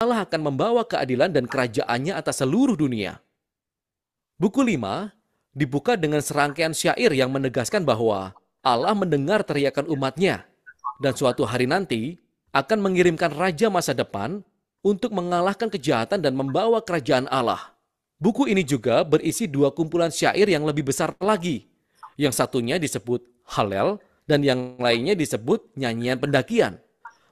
Allah akan membawa keadilan dan kerajaannya atas seluruh dunia. Buku 5 dibuka dengan serangkaian syair yang menegaskan bahwa Allah mendengar teriakan umatnya dan suatu hari nanti akan mengirimkan raja masa depan untuk mengalahkan kejahatan dan membawa kerajaan Allah. Buku ini juga berisi dua kumpulan syair yang lebih besar lagi. Yang satunya disebut Halel dan yang lainnya disebut nyanyian pendakian.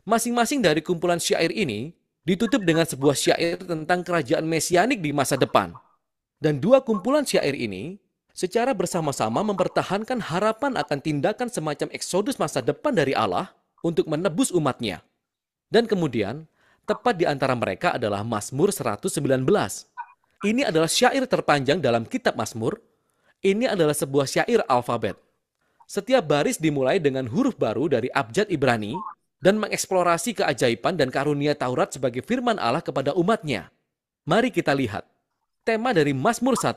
Masing-masing dari kumpulan syair ini ditutup dengan sebuah syair tentang kerajaan mesianik di masa depan. Dan dua kumpulan syair ini secara bersama-sama mempertahankan harapan akan tindakan semacam eksodus masa depan dari Allah untuk menebus umatnya. Dan kemudian, tepat di antara mereka adalah Mazmur 119. Ini adalah syair terpanjang dalam kitab Mazmur. Ini adalah sebuah syair alfabet. Setiap baris dimulai dengan huruf baru dari abjad Ibrani dan mengeksplorasi keajaiban dan karunia Taurat sebagai firman Allah kepada umatnya. Mari kita lihat. Tema dari Mazmur 1,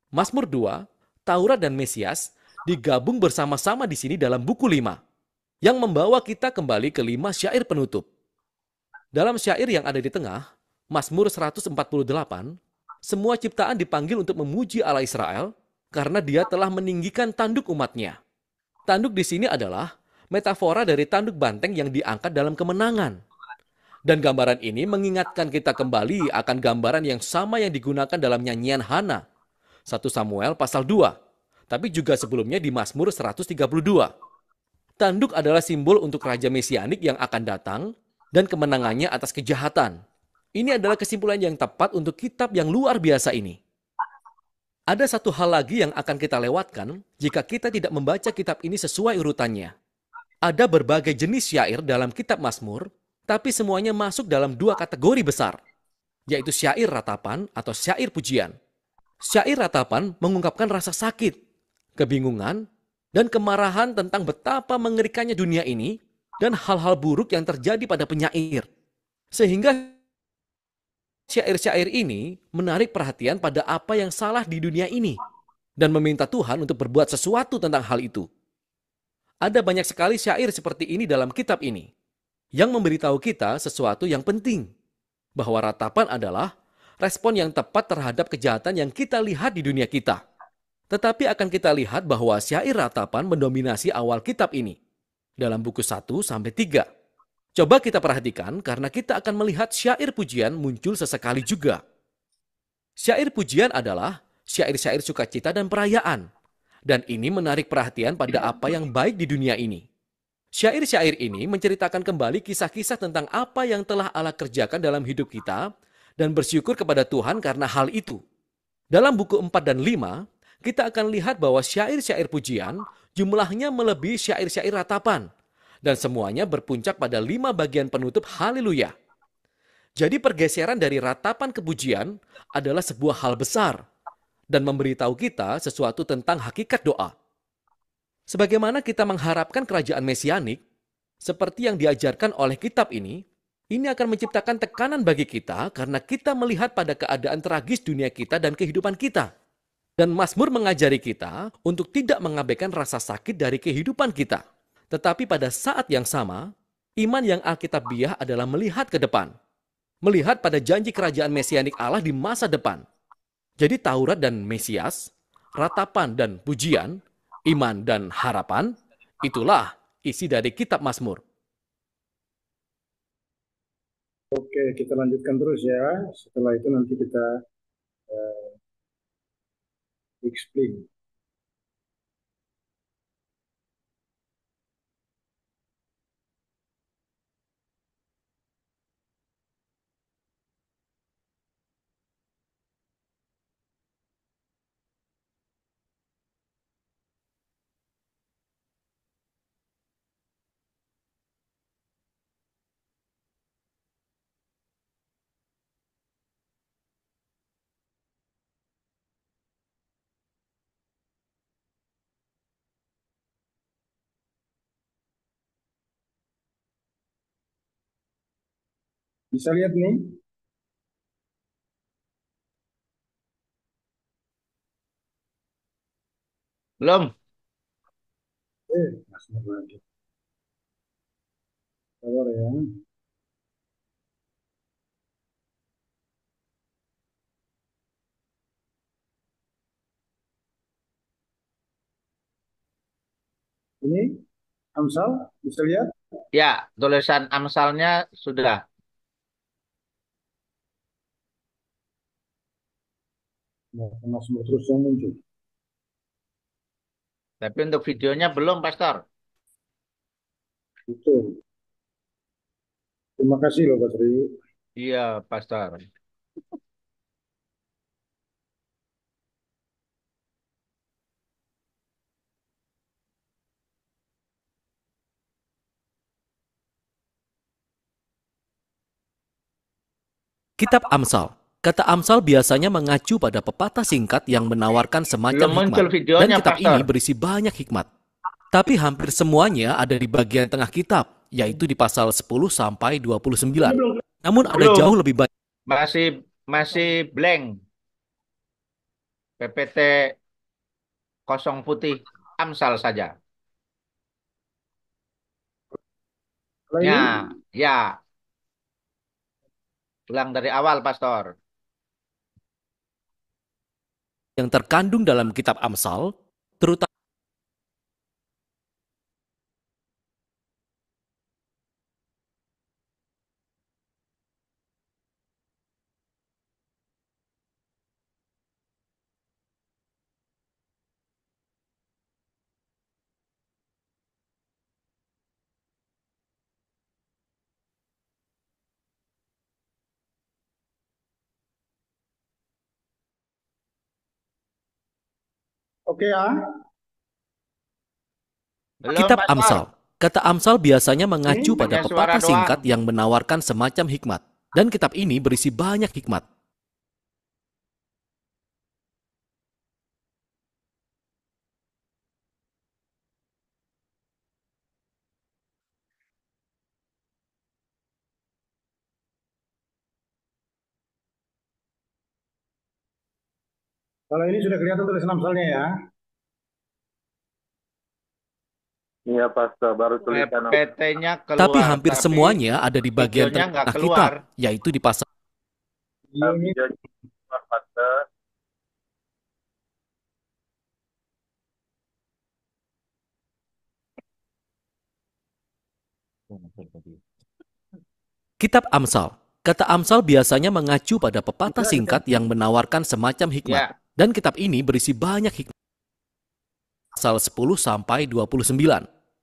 Mazmur 2, Taurat dan Mesias digabung bersama-sama di sini dalam buku 5 yang membawa kita kembali ke 5 syair penutup. Dalam syair yang ada di tengah, Mazmur 148, semua ciptaan dipanggil untuk memuji Allah Israel karena dia telah meninggikan tanduk umatnya. Tanduk di sini adalah metafora dari tanduk banteng yang diangkat dalam kemenangan. Dan gambaran ini mengingatkan kita kembali akan gambaran yang sama yang digunakan dalam nyanyian Hana, 1 Samuel pasal 2, tapi juga sebelumnya di Mazmur 132. Tanduk adalah simbol untuk Raja Mesianik yang akan datang dan kemenangannya atas kejahatan. Ini adalah kesimpulan yang tepat untuk kitab yang luar biasa ini. Ada satu hal lagi yang akan kita lewatkan jika kita tidak membaca kitab ini sesuai urutannya. Ada berbagai jenis syair dalam kitab Mazmur, tapi semuanya masuk dalam dua kategori besar, yaitu syair ratapan atau syair pujian. Syair ratapan mengungkapkan rasa sakit, kebingungan, dan kemarahan tentang betapa mengerikannya dunia ini dan hal-hal buruk yang terjadi pada penyair. Sehingga syair-syair ini menarik perhatian pada apa yang salah di dunia ini dan meminta Tuhan untuk berbuat sesuatu tentang hal itu. Ada banyak sekali syair seperti ini dalam kitab ini yang memberitahu kita sesuatu yang penting, bahwa ratapan adalah respon yang tepat terhadap kejahatan yang kita lihat di dunia kita. Tetapi akan kita lihat bahwa syair ratapan mendominasi awal kitab ini dalam buku 1 sampai 3. Coba kita perhatikan karena kita akan melihat syair pujian muncul sesekali juga. Syair pujian adalah syair-syair sukacita dan perayaan. Dan ini menarik perhatian pada apa yang baik di dunia ini. Syair-syair ini menceritakan kembali kisah-kisah tentang apa yang telah Allah kerjakan dalam hidup kita dan bersyukur kepada Tuhan karena hal itu. Dalam buku 4 dan 5, kita akan lihat bahwa syair-syair pujian jumlahnya melebihi syair-syair ratapan. Dan semuanya berpuncak pada 5 bagian penutup haleluya. Jadi pergeseran dari ratapan ke pujian adalah sebuah hal besar dan memberitahu kita sesuatu tentang hakikat doa. Sebagaimana kita mengharapkan kerajaan mesianik, seperti yang diajarkan oleh kitab ini akan menciptakan tekanan bagi kita karena kita melihat pada keadaan tragis dunia kita dan kehidupan kita. Dan Mazmur mengajari kita untuk tidak mengabaikan rasa sakit dari kehidupan kita. Tetapi pada saat yang sama, iman yang alkitabiah adalah melihat ke depan. Melihat pada janji kerajaan mesianik Allah di masa depan. Jadi Taurat dan Mesias, ratapan dan pujian, iman dan harapan, itulah isi dari kitab Mazmur. Oke, kita lanjutkan terus ya. Setelah itu nanti kita explain. Bisa lihat nih? Belum. Masuk lagi. Sabar ya. Ini Amsal, bisa lihat? Ya, tulisan Amsalnya sudah. Nah, semua terus yang muncul. Tapi untuk videonya belum, Pastor. Betul. Terima kasih loh, Pak Sri. Iya, Pastor. Kitab Amsal. Kata Amsal biasanya mengacu pada pepatah singkat yang menawarkan semacam Belum hikmat. muncul Dan videonya, kitab Pastor. ini berisi banyak hikmat. Tapi hampir semuanya ada di bagian tengah kitab, yaitu di pasal 10 sampai Ini 29. belum. Namun ada Belum. jauh lebih banyak Masih masih blank. PPT kosong putih. Amsal saja. Kalau ini, Ya, ya. Ulang dari awal, Pastor. yang terkandung dalam kitab Amsal, terutama oke ya. Belum, kitab Pastor. Amsal. Kata Amsal biasanya Ini, mengacu pada Hanya suara pepatah doang. singkat yang menawarkan semacam hikmat. Dan kitab ini berisi banyak hikmat. kalau ini sudah kelihatan tulisan Amsalnya ya. Iya, Pastor, baru tulisan PPT-nya Tapi keluar, hampir tapi semuanya ada di bagian videonya nggak tengah keluar. kitab, yaitu di pasal Video ini, video Pastor. Kitab Amsal. Kata Amsal biasanya mengacu pada pepatah bisa singkat yang menawarkan semacam hikmat. Ya, Dan kitab ini berisi banyak hikmat. Pasal 10 sampai 29.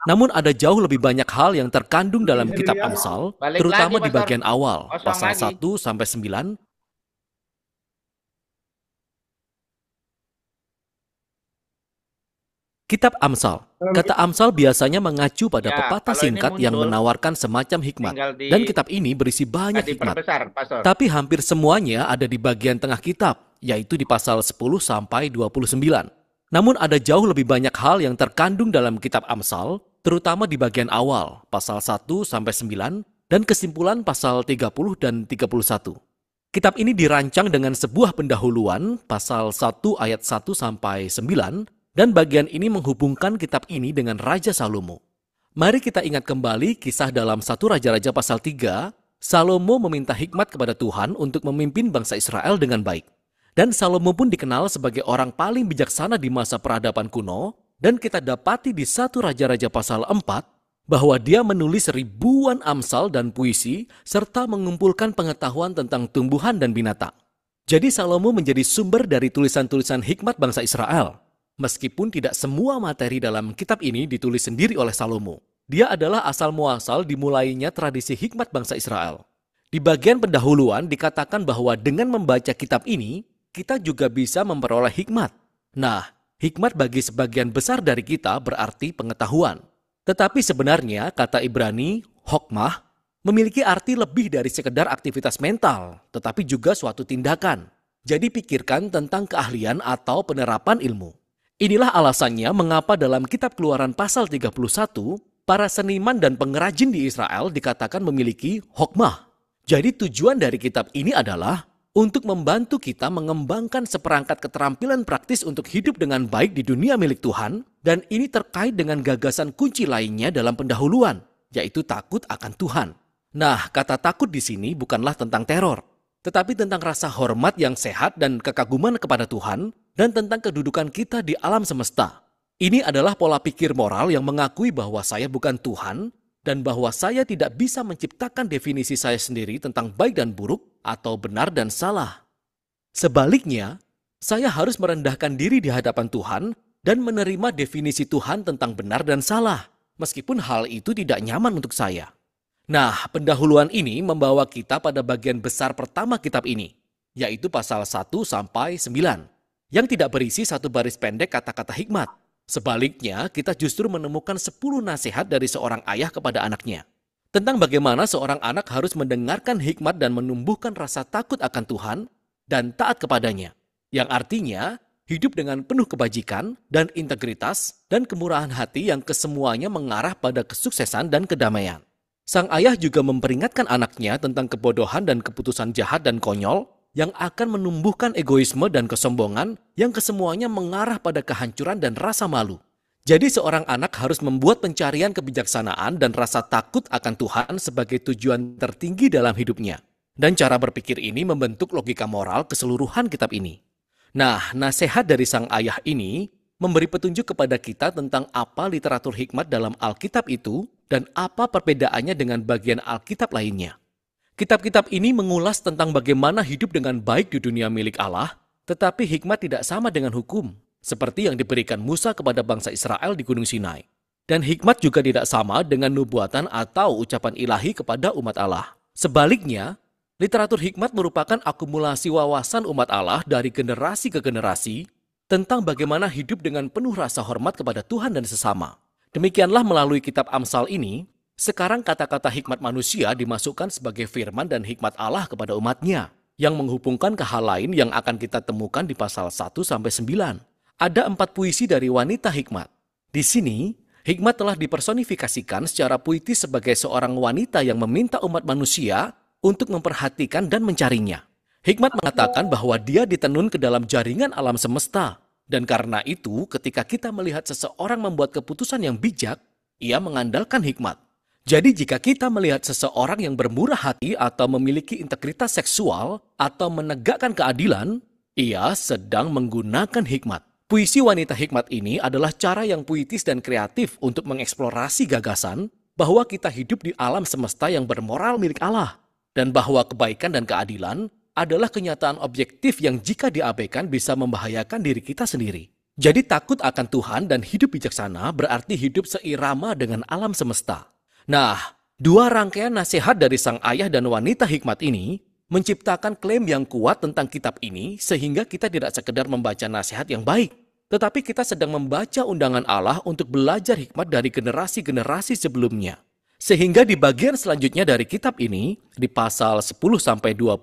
Namun ada jauh lebih banyak hal yang terkandung dalam bisa kitab dilihat. Amsal, balik lagi, terutama di Pastor. bagian awal, Kosong pasal lagi. 1 sampai 9. Kitab Amsal. Kata Amsal biasanya mengacu pada Ya, pepatah kalau ini singkat yang muncul, menawarkan semacam hikmat. tinggal di Dan kitab ini berisi banyak hikmat. diperbesar, Pastor. Tapi hampir semuanya ada di bagian tengah kitab, yaitu di pasal 10 sampai 29. Namun ada jauh lebih banyak hal yang terkandung dalam kitab Amsal, terutama di bagian awal, pasal 1 sampai 9, dan kesimpulan pasal 30 dan 31. Kitab ini dirancang dengan sebuah pendahuluan, pasal 1 ayat 1 sampai 9, dan bagian ini menghubungkan kitab ini dengan Raja Salomo. Mari kita ingat kembali kisah dalam 1 Raja-Raja pasal 3, Salomo meminta hikmat kepada Tuhan untuk memimpin bangsa Israel dengan baik. Dan Salomo pun dikenal sebagai orang paling bijaksana di masa peradaban kuno, dan kita dapati di 1 Raja-Raja pasal 4, bahwa dia menulis ribuan amsal dan puisi, serta mengumpulkan pengetahuan tentang tumbuhan dan binatang. Jadi Salomo menjadi sumber dari tulisan-tulisan hikmat bangsa Israel. Meskipun tidak semua materi dalam kitab ini ditulis sendiri oleh Salomo. Dia adalah asal-muasal dimulainya tradisi hikmat bangsa Israel. Di bagian pendahuluan dikatakan bahwa dengan membaca kitab ini, kita juga bisa memperoleh hikmat. Nah, hikmat bagi sebagian besar dari kita berarti pengetahuan. Tetapi sebenarnya kata Ibrani, hokmah, memiliki arti lebih dari sekedar aktivitas mental, tetapi juga suatu tindakan. Jadi pikirkan tentang keahlian atau penerapan ilmu. Inilah alasannya mengapa dalam kitab Keluaran pasal 31, para seniman dan pengrajin di Israel dikatakan memiliki hokmah. Jadi tujuan dari kitab ini adalah untuk membantu kita mengembangkan seperangkat keterampilan praktis untuk hidup dengan baik di dunia milik Tuhan, dan ini terkait dengan gagasan kunci lainnya dalam pendahuluan, yaitu takut akan Tuhan. Nah, kata takut di sini bukanlah tentang teror, tetapi tentang rasa hormat yang sehat dan kekaguman kepada Tuhan, dan tentang kedudukan kita di alam semesta. Ini adalah pola pikir moral yang mengakui bahwa saya bukan Tuhan dan bahwa saya tidak bisa menciptakan definisi saya sendiri tentang baik dan buruk atau benar dan salah. Sebaliknya, saya harus merendahkan diri di hadapan Tuhan dan menerima definisi Tuhan tentang benar dan salah, meskipun hal itu tidak nyaman untuk saya. Nah, pendahuluan ini membawa kita pada bagian besar pertama kitab ini, yaitu pasal 1 sampai 9, yang tidak berisi satu baris pendek kata-kata hikmat. Sebaliknya, kita justru menemukan 10 nasihat dari seorang ayah kepada anaknya, tentang bagaimana seorang anak harus mendengarkan hikmat dan menumbuhkan rasa takut akan Tuhan dan taat kepadanya, yang artinya hidup dengan penuh kebajikan dan integritas dan kemurahan hati yang kesemuanya mengarah pada kesuksesan dan kedamaian. Sang ayah juga memperingatkan anaknya tentang kebodohan dan keputusan jahat dan konyol yang akan menumbuhkan egoisme dan kesombongan yang kesemuanya mengarah pada kehancuran dan rasa malu. Jadi seorang anak harus membuat pencarian kebijaksanaan dan rasa takut akan Tuhan sebagai tujuan tertinggi dalam hidupnya. Dan cara berpikir ini membentuk logika moral keseluruhan kitab ini. Nah, nasihat dari sang ayah ini memberi petunjuk kepada kita tentang apa literatur hikmat dalam Alkitab itu dan apa perbedaannya dengan bagian Alkitab lainnya. Kitab-kitab ini mengulas tentang bagaimana hidup dengan baik di dunia milik Allah, tetapi hikmat tidak sama dengan hukum, seperti yang diberikan Musa kepada bangsa Israel di Gunung Sinai. Dan hikmat juga tidak sama dengan nubuatan atau ucapan ilahi kepada umat Allah. Sebaliknya, literatur hikmat merupakan akumulasi wawasan umat Allah dari generasi ke generasi tentang bagaimana hidup dengan penuh rasa hormat kepada Tuhan dan sesama. Demikianlah melalui kitab Amsal ini, sekarang kata-kata hikmat manusia dimasukkan sebagai firman dan hikmat Allah kepada umatnya, yang menghubungkan ke hal lain yang akan kita temukan di pasal 1-9. Ada 4 puisi dari wanita hikmat. Di sini, hikmat telah dipersonifikasikan secara puitis sebagai seorang wanita yang meminta umat manusia untuk memperhatikan dan mencarinya. Hikmat mengatakan bahwa dia ditenun ke dalam jaringan alam semesta. Dan karena itu, ketika kita melihat seseorang membuat keputusan yang bijak, ia mengandalkan hikmat. Jadi jika kita melihat seseorang yang bermurah hati atau memiliki integritas seksual atau menegakkan keadilan, ia sedang menggunakan hikmat. Puisi wanita hikmat ini adalah cara yang puitis dan kreatif untuk mengeksplorasi gagasan bahwa kita hidup di alam semesta yang bermoral milik Allah, dan bahwa kebaikan dan keadilan adalah kenyataan objektif yang jika diabaikan bisa membahayakan diri kita sendiri. Jadi takut akan Tuhan dan hidup bijaksana berarti hidup seirama dengan alam semesta. Nah, 2 rangkaian nasihat dari sang ayah dan wanita hikmat ini menciptakan klaim yang kuat tentang kitab ini sehingga kita tidak sekedar membaca nasihat yang baik, tetapi kita sedang membaca undangan Allah untuk belajar hikmat dari generasi-generasi sebelumnya. Sehingga di bagian selanjutnya dari kitab ini, di pasal 10-29,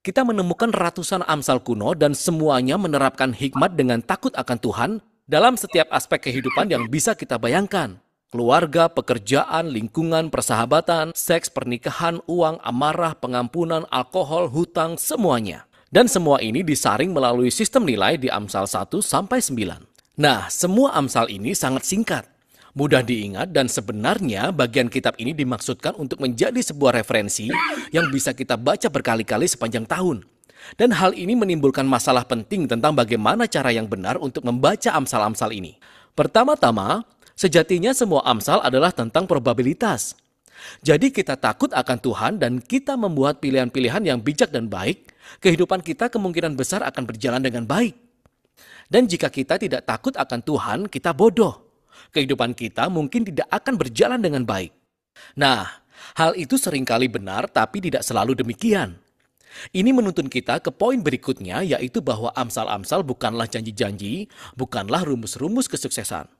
kita menemukan ratusan amsal kuno dan semuanya menerapkan hikmat dengan takut akan Tuhan dalam setiap aspek kehidupan yang bisa kita bayangkan. Keluarga, pekerjaan, lingkungan, persahabatan, seks, pernikahan, uang, amarah, pengampunan, alkohol, hutang, semuanya. Dan semua ini disaring melalui sistem nilai di Amsal 1-9. Nah, semua Amsal ini sangat singkat, mudah diingat, dan sebenarnya bagian kitab ini dimaksudkan untuk menjadi sebuah referensi yang bisa kita baca berkali-kali sepanjang tahun. Dan hal ini menimbulkan masalah penting tentang bagaimana cara yang benar untuk membaca Amsal-Amsal ini. Pertama-tama, sejatinya semua Amsal adalah tentang probabilitas. Jadi kita takut akan Tuhan dan kita membuat pilihan-pilihan yang bijak dan baik, kehidupan kita kemungkinan besar akan berjalan dengan baik. Dan jika kita tidak takut akan Tuhan, kita bodoh. Kehidupan kita mungkin tidak akan berjalan dengan baik. Nah, hal itu seringkali benar tapi tidak selalu demikian. Ini menuntun kita ke poin berikutnya, yaitu bahwa Amsal-Amsal bukanlah janji-janji, bukanlah rumus-rumus kesuksesan.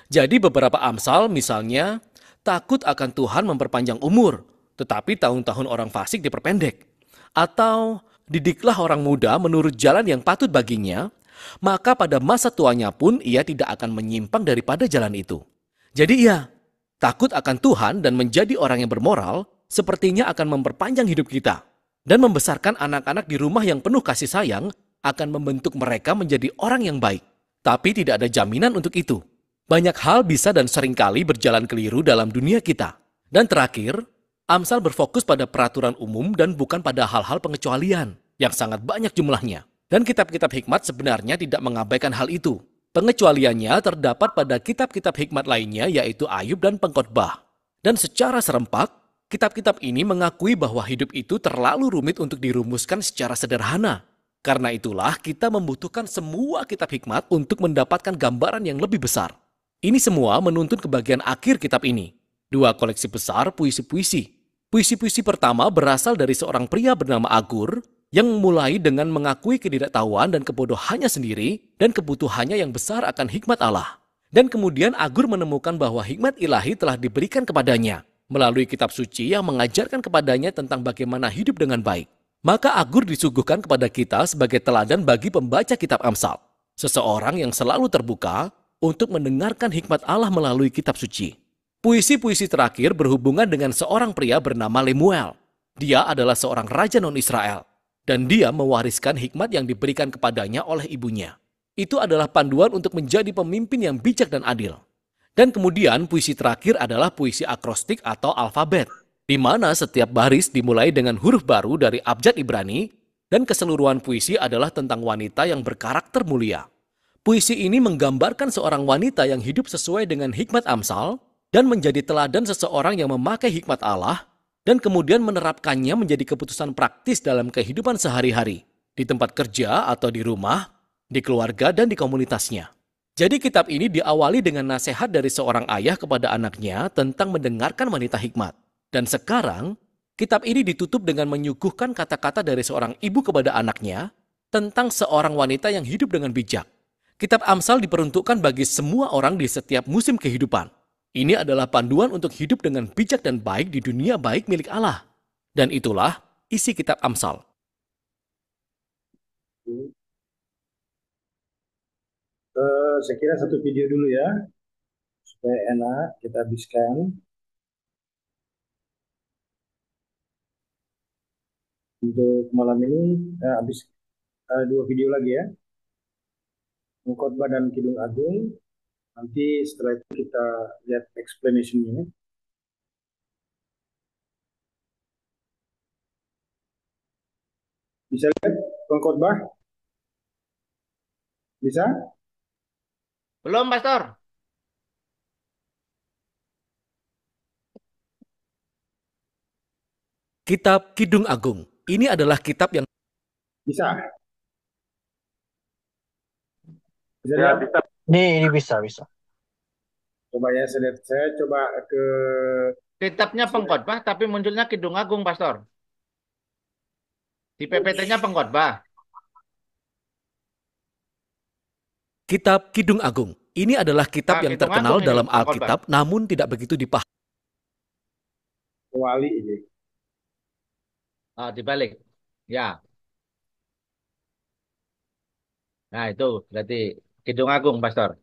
Jadi beberapa Amsal misalnya, takut akan Tuhan memperpanjang umur, tetapi tahun-tahun orang fasik diperpendek. Atau, didiklah orang muda menurut jalan yang patut baginya, maka pada masa tuanya pun ia tidak akan menyimpang daripada jalan itu. Jadi iya, takut akan Tuhan dan menjadi orang yang bermoral, sepertinya akan memperpanjang hidup kita. Dan membesarkan anak-anak di rumah yang penuh kasih sayang, akan membentuk mereka menjadi orang yang baik. Tapi tidak ada jaminan untuk itu. Banyak hal bisa dan seringkali berjalan keliru dalam dunia kita. Dan terakhir, Amsal berfokus pada peraturan umum dan bukan pada hal-hal pengecualian yang sangat banyak jumlahnya. Dan kitab-kitab hikmat sebenarnya tidak mengabaikan hal itu. Pengecualiannya terdapat pada kitab-kitab hikmat lainnya yaitu Ayub dan Pengkhotbah. Dan secara serempak, kitab-kitab ini mengakui bahwa hidup itu terlalu rumit untuk dirumuskan secara sederhana. Karena itulah kita membutuhkan semua kitab hikmat untuk mendapatkan gambaran yang lebih besar. Ini semua menuntun ke bagian akhir kitab ini. 2 koleksi besar puisi-puisi. Puisi-puisi pertama berasal dari seorang pria bernama Agur yang memulai dengan mengakui ketidaktahuan dan kebodohannya sendiri dan kebutuhannya yang besar akan hikmat Allah. Dan kemudian Agur menemukan bahwa hikmat ilahi telah diberikan kepadanya melalui kitab suci yang mengajarkan kepadanya tentang bagaimana hidup dengan baik. Maka Agur disuguhkan kepada kita sebagai teladan bagi pembaca kitab Amsal. Seseorang yang selalu terbuka untuk mendengarkan hikmat Allah melalui kitab suci. Puisi-puisi terakhir berhubungan dengan seorang pria bernama Lemuel. Dia adalah seorang raja non-Israel. Dan dia mewariskan hikmat yang diberikan kepadanya oleh ibunya. Itu adalah panduan untuk menjadi pemimpin yang bijak dan adil. Dan kemudian puisi terakhir adalah puisi akrostik atau alfabet, di mana setiap baris dimulai dengan huruf baru dari abjad Ibrani, dan keseluruhan puisi adalah tentang wanita yang berkarakter mulia. Puisi ini menggambarkan seorang wanita yang hidup sesuai dengan hikmat Amsal, dan menjadi teladan seseorang yang memakai hikmat Allah, dan kemudian menerapkannya menjadi keputusan praktis dalam kehidupan sehari-hari, di tempat kerja atau di rumah, di keluarga dan di komunitasnya. Jadi kitab ini diawali dengan nasihat dari seorang ayah kepada anaknya tentang mendengarkan wanita hikmat. Dan sekarang, kitab ini ditutup dengan menyuguhkan kata-kata dari seorang ibu kepada anaknya tentang seorang wanita yang hidup dengan bijak. Kitab Amsal diperuntukkan bagi semua orang di setiap musim kehidupan. Ini adalah panduan untuk hidup dengan bijak dan baik di dunia baik milik Allah. Dan itulah isi kitab Amsal. Saya kira satu video dulu ya, supaya enak kita habiskan. Untuk malam ini habis 2 video lagi ya, Pengkhotbah dan Kidung Agung. Nanti setelah itu kita lihat explanation-nya. Bisa lihat Pengkhotbah? Bisa? Belum, Pastor. Kitab Kidung Agung. Ini adalah kitab yang Bisa? Bisa Ya, lihat? bisa. Ini bisa. Coba ya, saya coba ke Kitabnya Pengkhotbah tapi munculnya Kidung Agung, Pastor. Di PPT-nya Pengkhotbah. Kitab Kidung Agung. Ini adalah kitab yang Kidung terkenal Agung ini, dalam Pengkhotbah. Alkitab namun tidak begitu dipahami. Wali ini. Dibalik. Ya. Nah, itu berarti Kidung Agung, Pastor.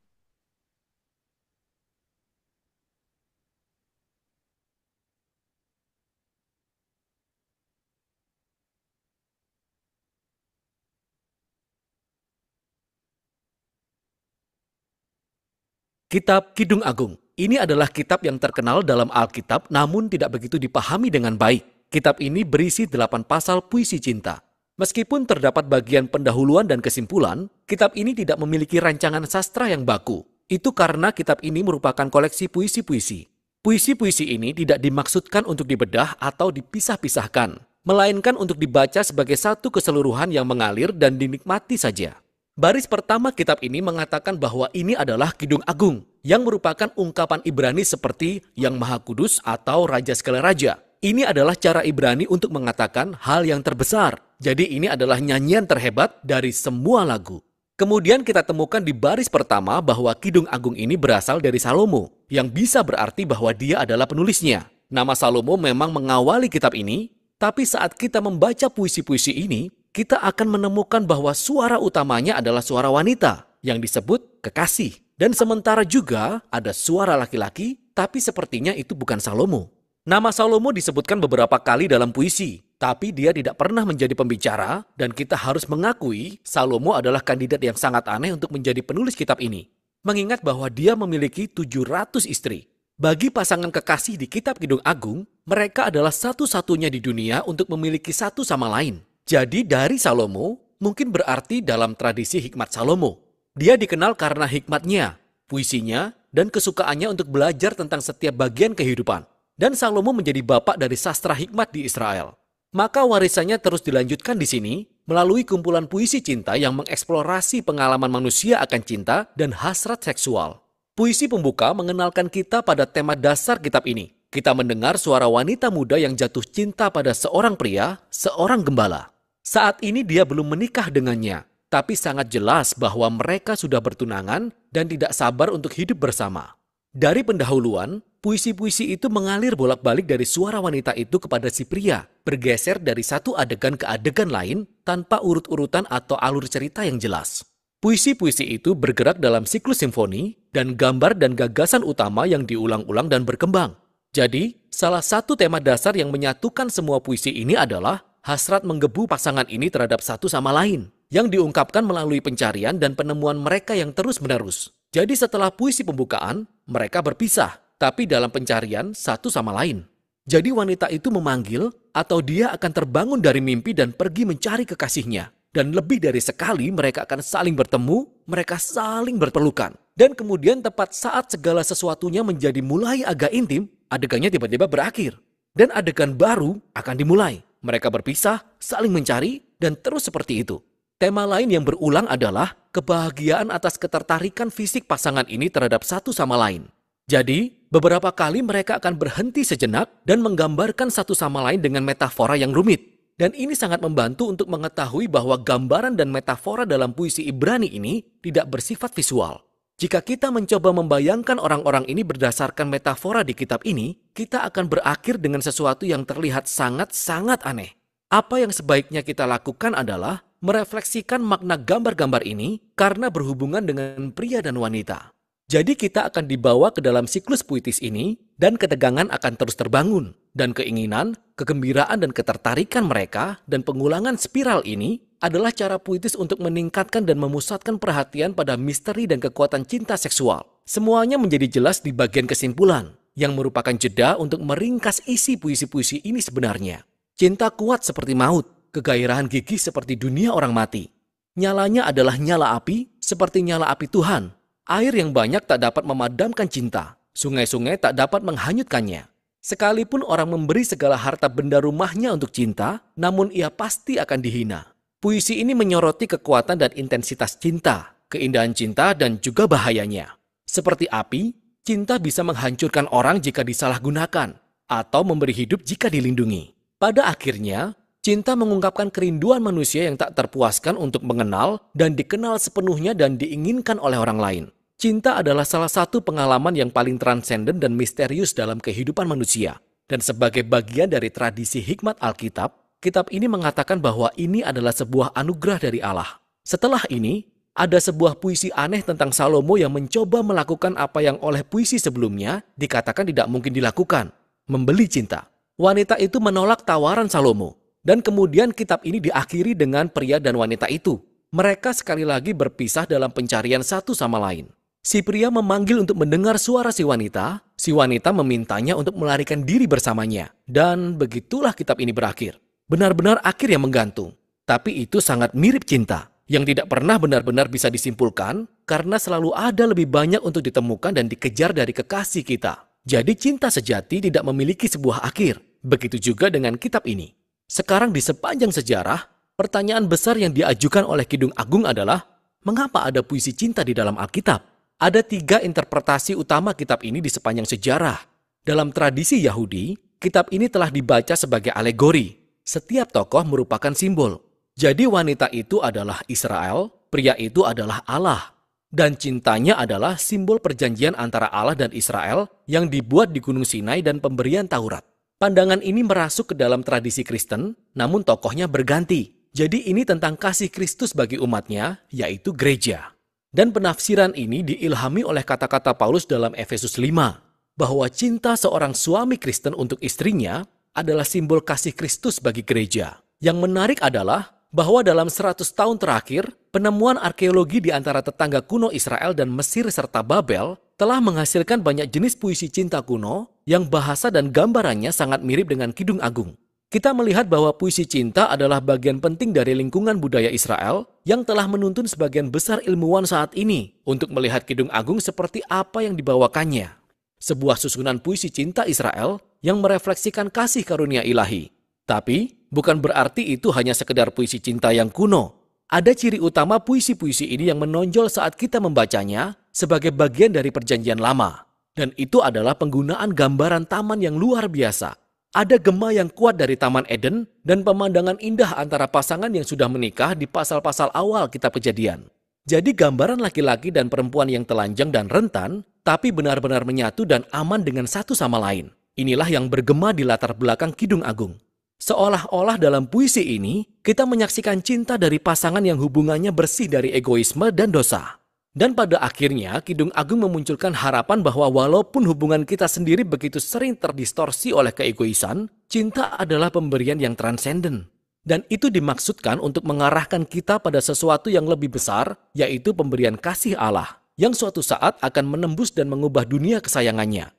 Kitab Kidung Agung. Ini adalah kitab yang terkenal dalam Alkitab namun tidak begitu dipahami dengan baik. Kitab ini berisi 8 pasal puisi cinta. Meskipun terdapat bagian pendahuluan dan kesimpulan, kitab ini tidak memiliki rancangan sastra yang baku. Itu karena kitab ini merupakan koleksi puisi-puisi. Puisi-puisi ini tidak dimaksudkan untuk dibedah atau dipisah-pisahkan, melainkan untuk dibaca sebagai satu keseluruhan yang mengalir dan dinikmati saja. Baris pertama kitab ini mengatakan bahwa ini adalah Kidung Agung, yang merupakan ungkapan Ibrani seperti Yang Maha Kudus atau Raja Segala Raja. Ini adalah cara Ibrani untuk mengatakan hal yang terbesar. Jadi ini adalah nyanyian terhebat dari semua lagu. Kemudian kita temukan di baris pertama bahwa Kidung Agung ini berasal dari Salomo, yang bisa berarti bahwa dia adalah penulisnya. Nama Salomo memang mengawali kitab ini, tapi saat kita membaca puisi-puisi ini, kita akan menemukan bahwa suara utamanya adalah suara wanita yang disebut kekasih. Dan sementara juga ada suara laki-laki, tapi sepertinya itu bukan Salomo. Nama Salomo disebutkan beberapa kali dalam puisi, tapi dia tidak pernah menjadi pembicara dan kita harus mengakui Salomo adalah kandidat yang sangat aneh untuk menjadi penulis kitab ini. Mengingat bahwa dia memiliki 700 istri. Bagi pasangan kekasih di kitab Kidung Agung, mereka adalah satu-satunya di dunia untuk memiliki satu sama lain. Jadi dari Salomo mungkin berarti dalam tradisi hikmat Salomo. Dia dikenal karena hikmatnya, puisinya, dan kesukaannya untuk belajar tentang setiap bagian kehidupan. Dan Salomo menjadi bapak dari sastra hikmat di Israel. Maka warisannya terus dilanjutkan di sini melalui kumpulan puisi cinta yang mengeksplorasi pengalaman manusia akan cinta dan hasrat seksual. Puisi pembuka mengenalkan kita pada tema dasar kitab ini. Kita mendengar suara wanita muda yang jatuh cinta pada seorang pria, seorang gembala. Saat ini dia belum menikah dengannya, tapi sangat jelas bahwa mereka sudah bertunangan dan tidak sabar untuk hidup bersama. Dari pendahuluan, puisi-puisi itu mengalir bolak-balik dari suara wanita itu kepada si pria, bergeser dari satu adegan ke adegan lain tanpa urut-urutan atau alur cerita yang jelas. Puisi-puisi itu bergerak dalam siklus simfoni dan gambar dan gagasan utama yang diulang-ulang dan berkembang. Jadi, salah satu tema dasar yang menyatukan semua puisi ini adalah hasrat menggebu pasangan ini terhadap satu sama lain, yang diungkapkan melalui pencarian dan penemuan mereka yang terus-menerus. Jadi setelah puisi pembukaan, mereka berpisah, tapi dalam pencarian satu sama lain. Jadi wanita itu memanggil atau dia akan terbangun dari mimpi dan pergi mencari kekasihnya. Dan lebih dari sekali mereka akan saling bertemu, mereka saling berpelukan. Dan kemudian tepat saat segala sesuatunya menjadi mulai agak intim, adegannya tiba-tiba berakhir. Dan adegan baru akan dimulai. Mereka berpisah, saling mencari, dan terus seperti itu. Tema lain yang berulang adalah kebahagiaan atas ketertarikan fisik pasangan ini terhadap satu sama lain. Jadi, beberapa kali mereka akan berhenti sejenak dan menggambarkan satu sama lain dengan metafora yang rumit. Dan ini sangat membantu untuk mengetahui bahwa gambaran dan metafora dalam puisi Ibrani ini tidak bersifat visual. Jika kita mencoba membayangkan orang-orang ini berdasarkan metafora di kitab ini, kita akan berakhir dengan sesuatu yang terlihat sangat-sangat aneh. Apa yang sebaiknya kita lakukan adalah merefleksikan makna gambar-gambar ini karena berhubungan dengan pria dan wanita. Jadi kita akan dibawa ke dalam siklus puitis ini dan ketegangan akan terus terbangun. Dan keinginan, kegembiraan dan ketertarikan mereka dan pengulangan spiral ini adalah cara puitis untuk meningkatkan dan memusatkan perhatian pada misteri dan kekuatan cinta seksual. Semuanya menjadi jelas di bagian kesimpulan yang merupakan jeda untuk meringkas isi puisi-puisi ini sebenarnya. Cinta kuat seperti maut. Kegairahan gigih seperti dunia orang mati. Nyalanya adalah nyala api seperti nyala api Tuhan. Air yang banyak tak dapat memadamkan cinta. Sungai-sungai tak dapat menghanyutkannya. Sekalipun orang memberi segala harta benda rumahnya untuk cinta, namun ia pasti akan dihina. Puisi ini menyoroti kekuatan dan intensitas cinta, keindahan cinta dan juga bahayanya. Seperti api, cinta bisa menghancurkan orang jika disalahgunakan atau memberi hidup jika dilindungi. Pada akhirnya, cinta mengungkapkan kerinduan manusia yang tak terpuaskan untuk mengenal dan dikenal sepenuhnya dan diinginkan oleh orang lain. Cinta adalah salah satu pengalaman yang paling transenden dan misterius dalam kehidupan manusia. Dan sebagai bagian dari tradisi hikmat Alkitab, kitab ini mengatakan bahwa ini adalah sebuah anugerah dari Allah. Setelah ini, ada sebuah puisi aneh tentang Salomo yang mencoba melakukan apa yang oleh puisi sebelumnya dikatakan tidak mungkin dilakukan, membeli cinta. Wanita itu menolak tawaran Salomo. Dan kemudian kitab ini diakhiri dengan pria dan wanita itu. Mereka sekali lagi berpisah dalam pencarian satu sama lain. Si pria memanggil untuk mendengar suara si wanita memintanya untuk melarikan diri bersamanya. Dan begitulah kitab ini berakhir. Benar-benar akhir yang menggantung. Tapi itu sangat mirip cinta, yang tidak pernah benar-benar bisa disimpulkan karena selalu ada lebih banyak untuk ditemukan dan dikejar dari kekasih kita. Jadi cinta sejati tidak memiliki sebuah akhir. Begitu juga dengan kitab ini. Sekarang di sepanjang sejarah, pertanyaan besar yang diajukan oleh Kidung Agung adalah, mengapa ada puisi cinta di dalam Alkitab? Ada 3 interpretasi utama kitab ini di sepanjang sejarah. Dalam tradisi Yahudi, kitab ini telah dibaca sebagai alegori. Setiap tokoh merupakan simbol. Jadi wanita itu adalah Israel, pria itu adalah Allah. Dan cintanya adalah simbol perjanjian antara Allah dan Israel yang dibuat di Gunung Sinai dan pemberian Taurat. Pandangan ini merasuk ke dalam tradisi Kristen, namun tokohnya berganti. Jadi ini tentang kasih Kristus bagi umatnya, yaitu gereja. Dan penafsiran ini diilhami oleh kata-kata Paulus dalam Efesus 5, bahwa cinta seorang suami Kristen untuk istrinya adalah simbol kasih Kristus bagi gereja. Yang menarik adalah bahwa dalam 100 tahun terakhir, penemuan arkeologi di antara tetangga kuno Israel dan Mesir serta Babel telah menghasilkan banyak jenis puisi cinta kuno yang bahasa dan gambarannya sangat mirip dengan Kidung Agung. Kita melihat bahwa puisi cinta adalah bagian penting dari lingkungan budaya Israel yang telah menuntun sebagian besar ilmuwan saat ini untuk melihat Kidung Agung seperti apa yang dibawakannya. Sebuah susunan puisi cinta Israel yang merefleksikan kasih karunia ilahi. Tapi, bukan berarti itu hanya sekedar puisi cinta yang kuno. Ada ciri utama puisi-puisi ini yang menonjol saat kita membacanya sebagai bagian dari perjanjian lama. Dan itu adalah penggunaan gambaran taman yang luar biasa. Ada gema yang kuat dari Taman Eden dan pemandangan indah antara pasangan yang sudah menikah di pasal-pasal awal kitab Kejadian. Jadi gambaran laki-laki dan perempuan yang telanjang dan rentan, tapi benar-benar menyatu dan aman dengan satu sama lain. Inilah yang bergema di latar belakang Kidung Agung. Seolah-olah dalam puisi ini, kita menyaksikan cinta dari pasangan yang hubungannya bersih dari egoisme dan dosa. Dan pada akhirnya, Kidung Agung memunculkan harapan bahwa walaupun hubungan kita sendiri begitu sering terdistorsi oleh keegoisan, cinta adalah pemberian yang transenden. Dan itu dimaksudkan untuk mengarahkan kita pada sesuatu yang lebih besar, yaitu pemberian kasih Allah, yang suatu saat akan menembus dan mengubah dunia kesayangannya.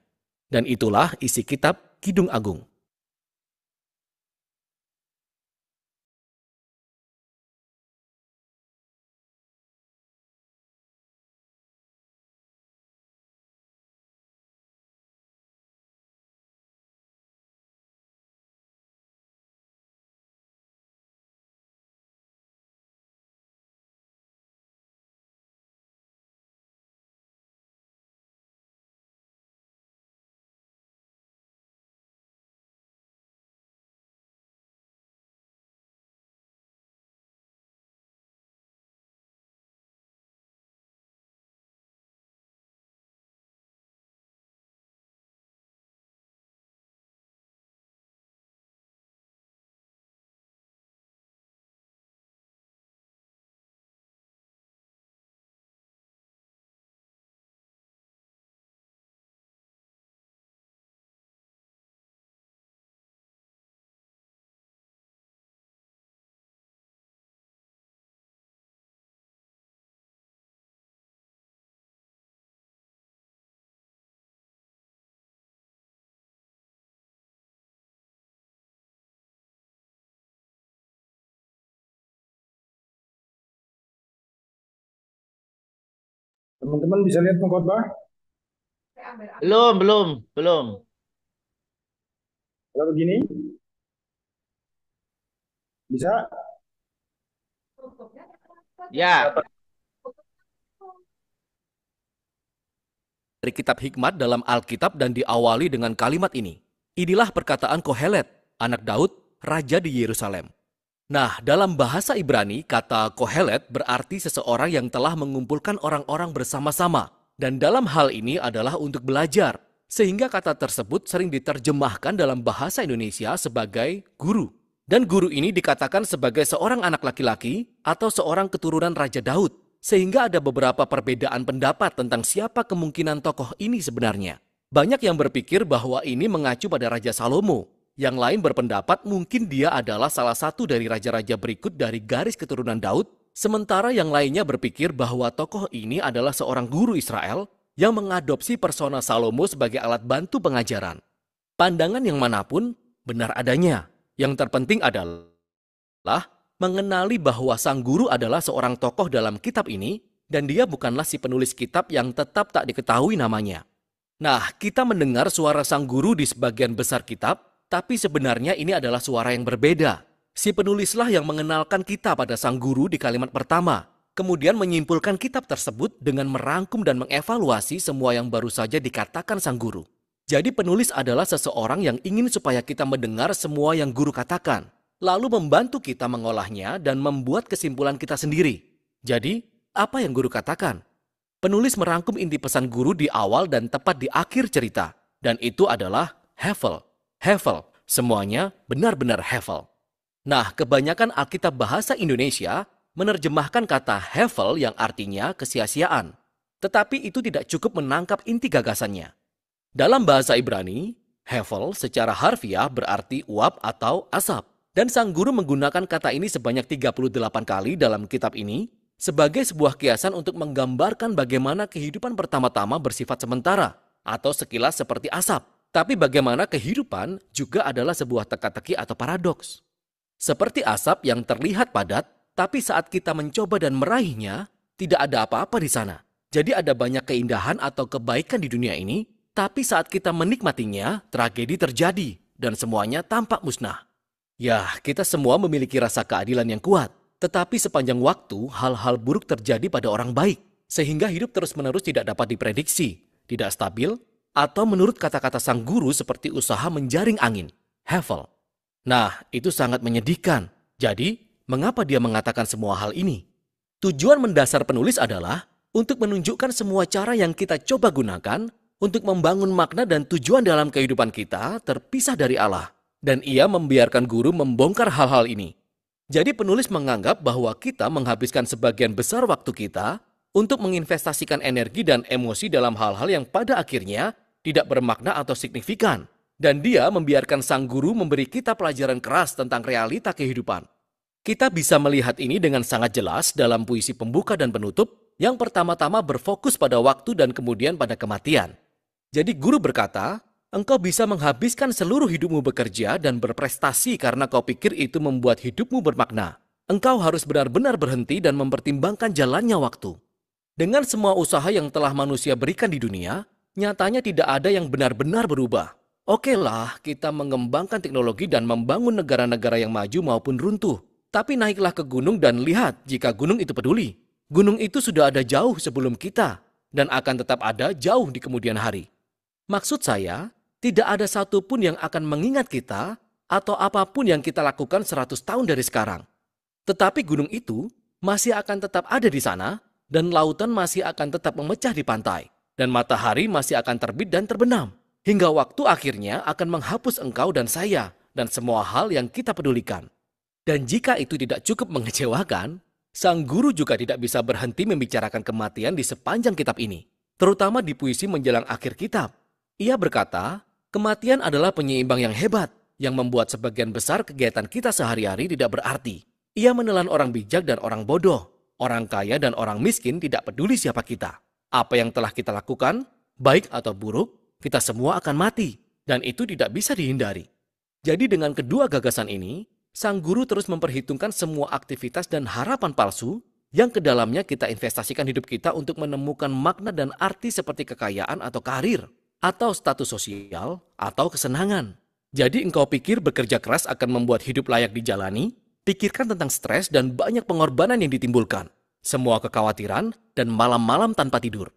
Dan itulah isi kitab Kidung Agung. Teman-teman bisa lihat pengkhotbah? Belum. Kalau begini, bisa? Ya, Dari kitab hikmat dalam Alkitab dan diawali dengan kalimat ini. Inilah perkataan Kohelet, anak Daud, raja di Yerusalem. Nah, dalam bahasa Ibrani, kata Kohelet berarti seseorang yang telah mengumpulkan orang-orang bersama-sama. Dan dalam hal ini adalah untuk belajar. Sehingga kata tersebut sering diterjemahkan dalam bahasa Indonesia sebagai guru. Dan guru ini dikatakan sebagai seorang anak laki-laki atau seorang keturunan Raja Daud. Sehingga ada beberapa perbedaan pendapat tentang siapa kemungkinan tokoh ini sebenarnya. Banyak yang berpikir bahwa ini mengacu pada Raja Salomo. Yang lain berpendapat mungkin dia adalah salah satu dari raja-raja berikut dari garis keturunan Daud. Sementara yang lainnya berpikir bahwa tokoh ini adalah seorang guru Israel yang mengadopsi persona Salomo sebagai alat bantu pengajaran. Pandangan yang manapun benar adanya. Yang terpenting adalah mengenali bahwa sang guru adalah seorang tokoh dalam kitab ini dan dia bukanlah si penulis kitab yang tetap tak diketahui namanya. Nah, kita mendengar suara sang guru di sebagian besar kitab, tapi sebenarnya ini adalah suara yang berbeda. Si penulislah yang mengenalkan kita pada sang guru di kalimat pertama, kemudian menyimpulkan kitab tersebut dengan merangkum dan mengevaluasi semua yang baru saja dikatakan sang guru. Jadi penulis adalah seseorang yang ingin supaya kita mendengar semua yang guru katakan, lalu membantu kita mengolahnya dan membuat kesimpulan kita sendiri. Jadi, apa yang guru katakan? Penulis merangkum inti pesan guru di awal dan tepat di akhir cerita. Dan itu adalah Hevel. Hevel. Semuanya benar-benar Hevel. Nah, kebanyakan Alkitab bahasa Indonesia menerjemahkan kata Hevel yang artinya kesia-siaan. Tetapi itu tidak cukup menangkap inti gagasannya. Dalam bahasa Ibrani, Hevel secara harfiah berarti uap atau asap. Dan sang guru menggunakan kata ini sebanyak 38 kali dalam kitab ini sebagai sebuah kiasan untuk menggambarkan bagaimana kehidupan pertama-tama bersifat sementara atau sekilas seperti asap. Tapi bagaimana kehidupan juga adalah sebuah teka-teki atau paradoks. Seperti asap yang terlihat padat, tapi saat kita mencoba dan meraihnya, tidak ada apa-apa di sana. Jadi ada banyak keindahan atau kebaikan di dunia ini, tapi saat kita menikmatinya, tragedi terjadi dan semuanya tampak musnah. Ya, kita semua memiliki rasa keadilan yang kuat. Tetapi sepanjang waktu, hal-hal buruk terjadi pada orang baik. Sehingga hidup terus-menerus tidak dapat diprediksi, tidak stabil, atau menurut kata-kata sang guru seperti usaha menjaring angin. Hevel. Nah, itu sangat menyedihkan. Jadi, mengapa dia mengatakan semua hal ini? Tujuan mendasar penulis adalah untuk menunjukkan semua cara yang kita coba gunakan untuk membangun makna dan tujuan dalam kehidupan kita terpisah dari Allah. Dan ia membiarkan guru membongkar hal-hal ini. Jadi penulis menganggap bahwa kita menghabiskan sebagian besar waktu kita untuk menginvestasikan energi dan emosi dalam hal-hal yang pada akhirnya tidak bermakna atau signifikan. Dan dia membiarkan sang guru memberi kita pelajaran keras tentang realita kehidupan. Kita bisa melihat ini dengan sangat jelas dalam puisi pembuka dan penutup yang pertama-tama berfokus pada waktu dan kemudian pada kematian. Jadi guru berkata, engkau bisa menghabiskan seluruh hidupmu bekerja dan berprestasi karena kau pikir itu membuat hidupmu bermakna. Engkau harus benar-benar berhenti dan mempertimbangkan jalannya waktu. Dengan semua usaha yang telah manusia berikan di dunia, nyatanya tidak ada yang benar-benar berubah. Oke lah, kita mengembangkan teknologi dan membangun negara-negara yang maju maupun runtuh. Tapi naiklah ke gunung dan lihat jika gunung itu peduli. Gunung itu sudah ada jauh sebelum kita dan akan tetap ada jauh di kemudian hari. Maksud saya, tidak ada satupun yang akan mengingat kita atau apapun yang kita lakukan 100 tahun dari sekarang. Tetapi gunung itu masih akan tetap ada di sana dan lautan masih akan tetap memecah di pantai. Dan matahari masih akan terbit dan terbenam. Hingga waktu akhirnya akan menghapus engkau dan saya dan semua hal yang kita pedulikan. Dan jika itu tidak cukup mengecewakan, sang guru juga tidak bisa berhenti membicarakan kematian di sepanjang kitab ini. Terutama di puisi menjelang akhir kitab. Ia berkata, kematian adalah penyeimbang yang hebat, yang membuat sebagian besar kegiatan kita sehari-hari tidak berarti. Ia menelan orang bijak dan orang bodoh, orang kaya dan orang miskin tidak peduli siapa kita. Apa yang telah kita lakukan, baik atau buruk, kita semua akan mati, dan itu tidak bisa dihindari. Jadi dengan kedua gagasan ini, sang guru terus memperhitungkan semua aktivitas dan harapan palsu yang ke dalamnya kita investasikan hidup kita untuk menemukan makna dan arti seperti kekayaan atau karir, atau status sosial, atau kesenangan. Jadi engkau pikir bekerja keras akan membuat hidup layak dijalani? Pikirkan tentang stres dan banyak pengorbanan yang ditimbulkan. Semua kekhawatiran dan malam-malam tanpa tidur.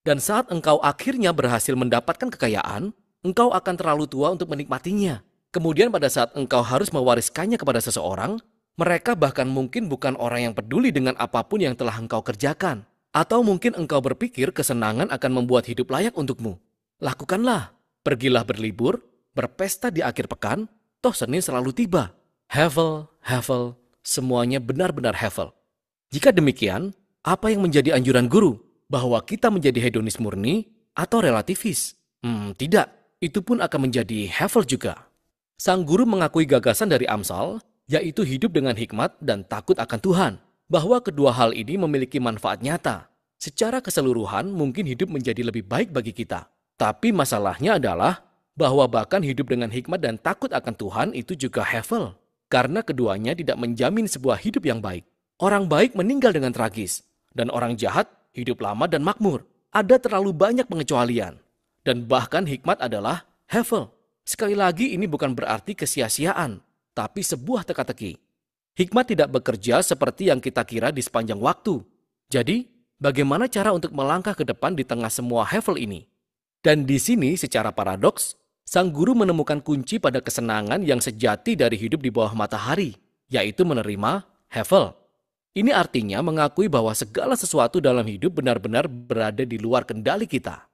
Dan saat engkau akhirnya berhasil mendapatkan kekayaan, engkau akan terlalu tua untuk menikmatinya. Kemudian pada saat engkau harus mewariskannya kepada seseorang, mereka bahkan mungkin bukan orang yang peduli dengan apapun yang telah engkau kerjakan. Atau mungkin engkau berpikir kesenangan akan membuat hidup layak untukmu. Lakukanlah, pergilah berlibur, berpesta di akhir pekan, toh Senin selalu tiba. Hevel, semuanya benar-benar hevel. Jika demikian, apa yang menjadi anjuran guru? Bahwa kita menjadi hedonis murni atau relativis? Tidak, itu pun akan menjadi hevel juga. Sang guru mengakui gagasan dari Amsal, yaitu hidup dengan hikmat dan takut akan Tuhan. Bahwa kedua hal ini memiliki manfaat nyata. Secara keseluruhan mungkin hidup menjadi lebih baik bagi kita. Tapi masalahnya adalah bahwa bahkan hidup dengan hikmat dan takut akan Tuhan itu juga hevel. Karena keduanya tidak menjamin sebuah hidup yang baik. Orang baik meninggal dengan tragis. Dan orang jahat hidup lama dan makmur. Ada terlalu banyak pengecualian. Dan bahkan hikmat adalah hevel. Sekali lagi ini bukan berarti kesia-siaan. Tapi sebuah teka-teki. Hikmat tidak bekerja seperti yang kita kira di sepanjang waktu. Jadi, bagaimana cara untuk melangkah ke depan di tengah semua hevel ini? Dan di sini secara paradoks, sang guru menemukan kunci pada kesenangan yang sejati dari hidup di bawah matahari, yaitu menerima hevel. Ini artinya mengakui bahwa segala sesuatu dalam hidup benar-benar berada di luar kendali kita.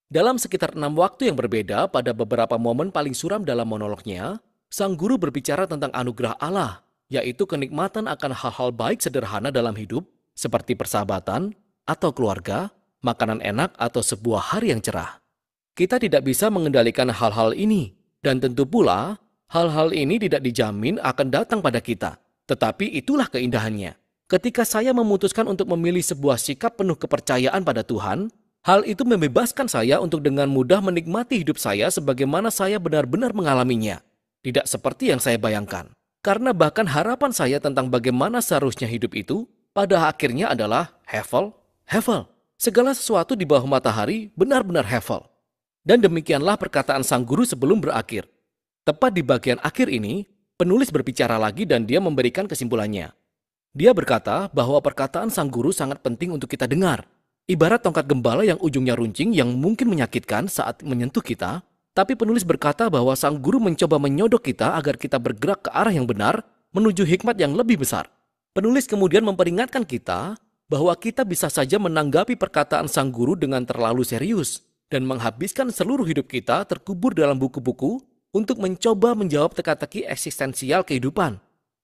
Dalam sekitar 6 waktu yang berbeda pada beberapa momen paling suram dalam monolognya, sang guru berbicara tentang anugerah Allah, yaitu kenikmatan akan hal-hal baik sederhana dalam hidup, seperti persahabatan atau keluarga, makanan enak atau sebuah hari yang cerah. Kita tidak bisa mengendalikan hal-hal ini, dan tentu pula hal-hal ini tidak dijamin akan datang pada kita. Tetapi itulah keindahannya. Ketika saya memutuskan untuk memilih sebuah sikap penuh kepercayaan pada Tuhan, Hal itu membebaskan saya untuk dengan mudah menikmati hidup saya sebagaimana saya benar-benar mengalaminya. Tidak seperti yang saya bayangkan. Karena bahkan harapan saya tentang bagaimana seharusnya hidup itu, pada akhirnya adalah hevel, hevel. Segala sesuatu di bawah matahari benar-benar hevel. Dan demikianlah perkataan sang guru sebelum berakhir. Tepat di bagian akhir ini, penulis berbicara lagi dan dia memberikan kesimpulannya. Dia berkata bahwa perkataan sang guru sangat penting untuk kita dengar. Ibarat tongkat gembala yang ujungnya runcing yang mungkin menyakitkan saat menyentuh kita, tapi penulis berkata bahwa sang guru mencoba menyodok kita agar kita bergerak ke arah yang benar menuju hikmat yang lebih besar. Penulis kemudian memperingatkan kita bahwa kita bisa saja menanggapi perkataan sang guru dengan terlalu serius dan menghabiskan seluruh hidup kita terkubur dalam buku-buku untuk mencoba menjawab teka-teki eksistensial kehidupan.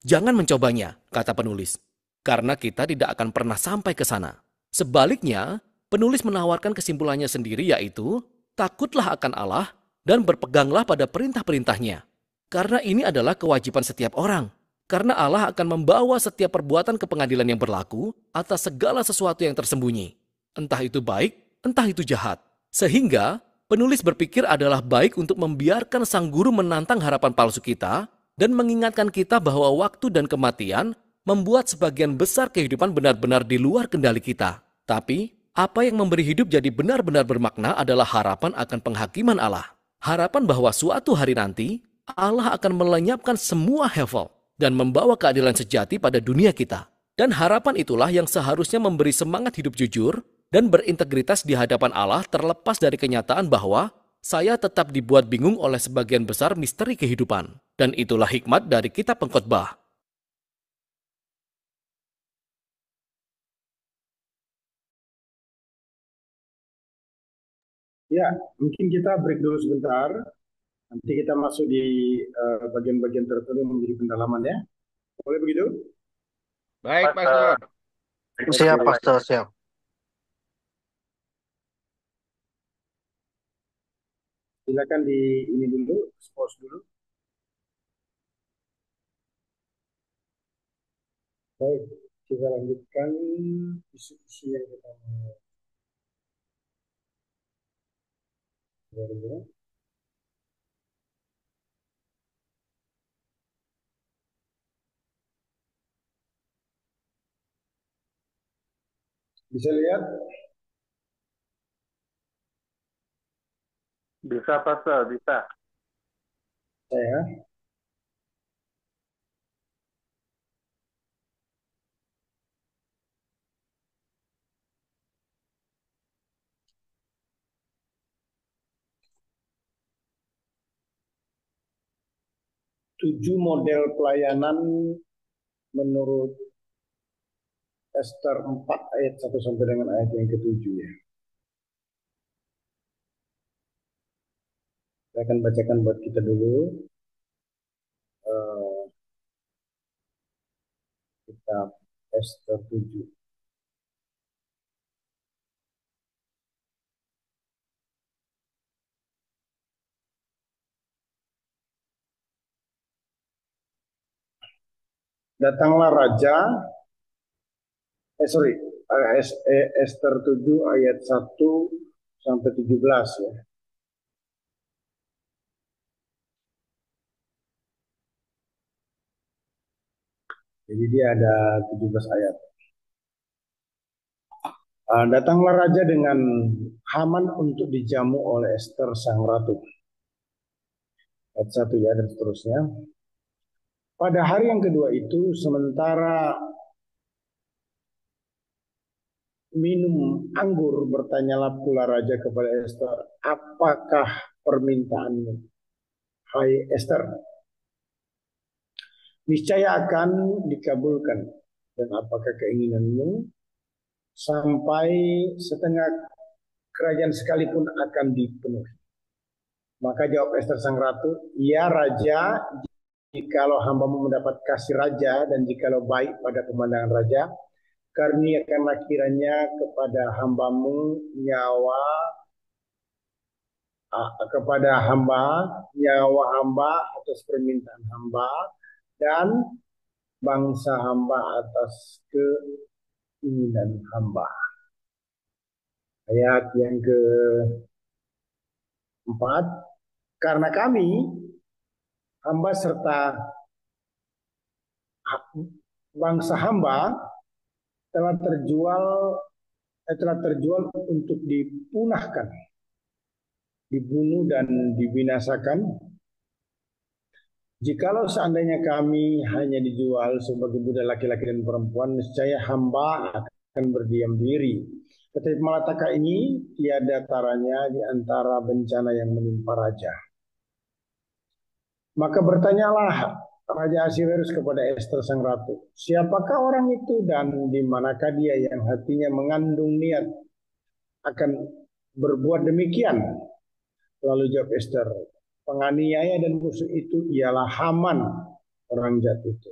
Jangan mencobanya, kata penulis, karena kita tidak akan pernah sampai ke sana. Sebaliknya, penulis menawarkan kesimpulannya sendiri yaitu, takutlah akan Allah dan berpeganglah pada perintah-perintahnya. Karena ini adalah kewajiban setiap orang. Karena Allah akan membawa setiap perbuatan ke pengadilan yang berlaku atas segala sesuatu yang tersembunyi. Entah itu baik, entah itu jahat. Sehingga, penulis berpikir adalah baik untuk membiarkan sang guru menantang harapan palsu kita dan mengingatkan kita bahwa waktu dan kematian membuat sebagian besar kehidupan benar-benar di luar kendali kita. Tapi, apa yang memberi hidup jadi benar-benar bermakna adalah harapan akan penghakiman Allah. Harapan bahwa suatu hari nanti, Allah akan melenyapkan semua hevel dan membawa keadilan sejati pada dunia kita. Dan harapan itulah yang seharusnya memberi semangat hidup jujur dan berintegritas di hadapan Allah terlepas dari kenyataan bahwa saya tetap dibuat bingung oleh sebagian besar misteri kehidupan. Dan itulah hikmat dari kitab Pengkhotbah. Ya, mungkin kita break dulu sebentar. Nanti kita masuk di bagian-bagian tertentu yang menjadi pendalaman ya. Boleh begitu? Baik, Pastor. Siap, Pastor, siap. Silakan di ini dulu, pause dulu. Baik, kita lanjutkan isu-isu yang kita mau. Bisa lihat? Bisa, Pastor, bisa. Saya. Tujuh model pelayanan menurut Ester 4 ayat 1 sampai dengan ayat yang ke-7 ya. Saya akan bacakan buat kita dulu. Kitab Ester 7. Datanglah raja, Ester 7 ayat 1 sampai 17 ya. Jadi dia ada 17 ayat. Datanglah raja dengan Haman untuk dijamu oleh Ester sang ratu. Ayat 1 ya dan seterusnya. Pada hari yang kedua itu, sementara minum anggur, bertanyalah pula raja kepada Ester, apakah permintaanmu, hai Ester? Niscaya akan dikabulkan. Dan apakah keinginanmu? Sampai setengah kerajaan sekalipun akan dipenuhi. Maka jawab Ester sang ratu, ya raja, jikalau hambamu mendapat kasih raja dan jikalau baik pada pemandangan raja, karuniakanlah kiranya kepada hambamu nyawa hamba atas permintaan hamba dan bangsa hamba atas keinginan hamba. Ayat yang keempat, karena kami hamba serta bangsa hamba telah terjual untuk dipunahkan, dibunuh dan dibinasakan. Jikalau seandainya kami hanya dijual sebagai budak laki-laki dan perempuan, niscaya hamba akan berdiam diri. Tetapi malapetaka ini tiada taranya di antara bencana yang menimpa raja. Maka bertanyalah Raja Ahasiwerus kepada Ester sang ratu, siapakah orang itu dan di manakah dia yang hatinya mengandung niat akan berbuat demikian? Lalu jawab Ester, penganiaya dan musuh itu ialah Haman, orang jahat itu.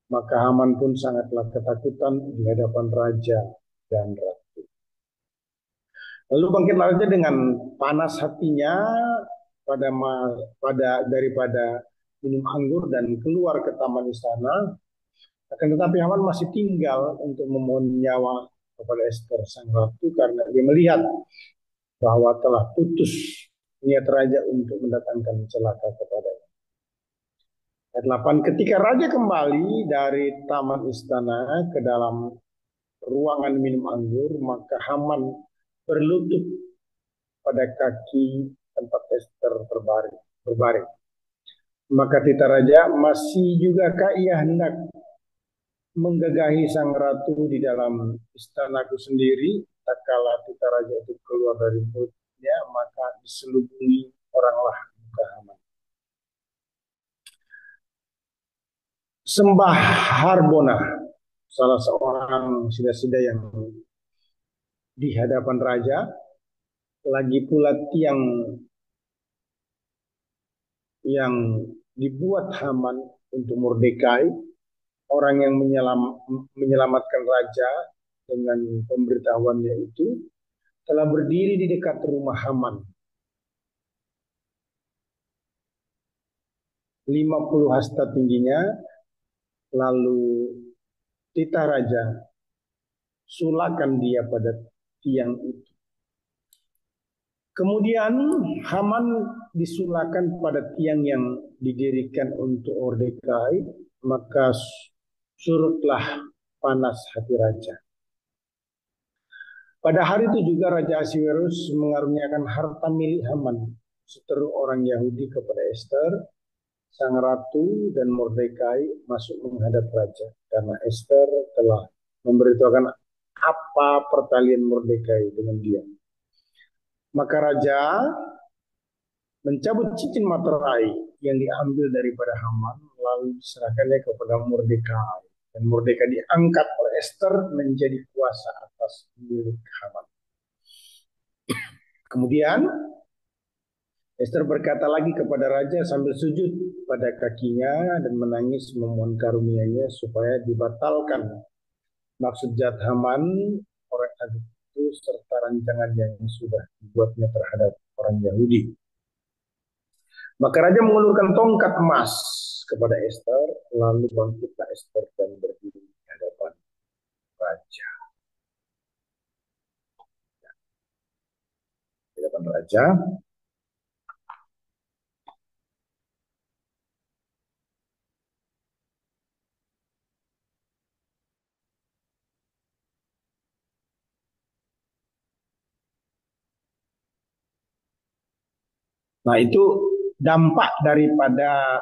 Maka Haman pun sangatlah ketakutan di hadapan raja dan ratu. Lalu bangkitlah raja dengan panas hatinya daripada minum anggur dan keluar ke taman istana. Akan tetapi Haman masih tinggal untuk memohon nyawa kepada Ester sang ratu karena dia melihat bahwa telah putus niat raja untuk mendatangkan celaka kepadanya. Ayat 8, ketika raja kembali dari taman istana ke dalam ruangan minum anggur, maka Haman berlutut pada kaki tempat Ester berbaring. Maka tita raja, masih jugakah ia hendak menggagahi sang ratu di dalam istanaku sendiri? Tak kala tita raja itu keluar dari mulutnya, maka diselubungi oranglah muka Haman. Sembah Harbona, salah seorang sida-sida yang di hadapan raja, lagi pula tiang yang dibuat Haman untuk Mordekai, orang yang menyelamatkan raja dengan pemberitahuannya itu, telah berdiri di dekat rumah Haman. 50 hasta tingginya, lalu tita raja sulakan dia pada tiang itu. Kemudian Haman disulakan pada tiang yang didirikan untuk Mordekai, maka surutlah panas hati raja. Pada hari itu juga Raja Ahasiwerus mengaruniakan harta milik Haman, seteru orang Yahudi kepada Ester, sang ratu, dan Mordekai masuk menghadap raja, karena Ester telah memberitahukan apa pertalian Mordekai dengan dia. Maka raja mencabut cincin materai yang diambil daripada Haman, lalu diserahkannya kepada Mordekai. Dan Mordekai diangkat oleh Ester menjadi kuasa atas milik Haman. Kemudian Ester berkata lagi kepada raja sambil sujud pada kakinya dan menangis memohon karunia-Nya supaya dibatalkan maksud jahat Haman orang itu serta rancangan yang sudah dibuatnya terhadap orang Yahudi. Maka raja mengulurkan tongkat emas kepada Ester, lalu bangkitlah Ester dan berdiri di hadapan raja. Di hadapan raja. Nah, itu dampak daripada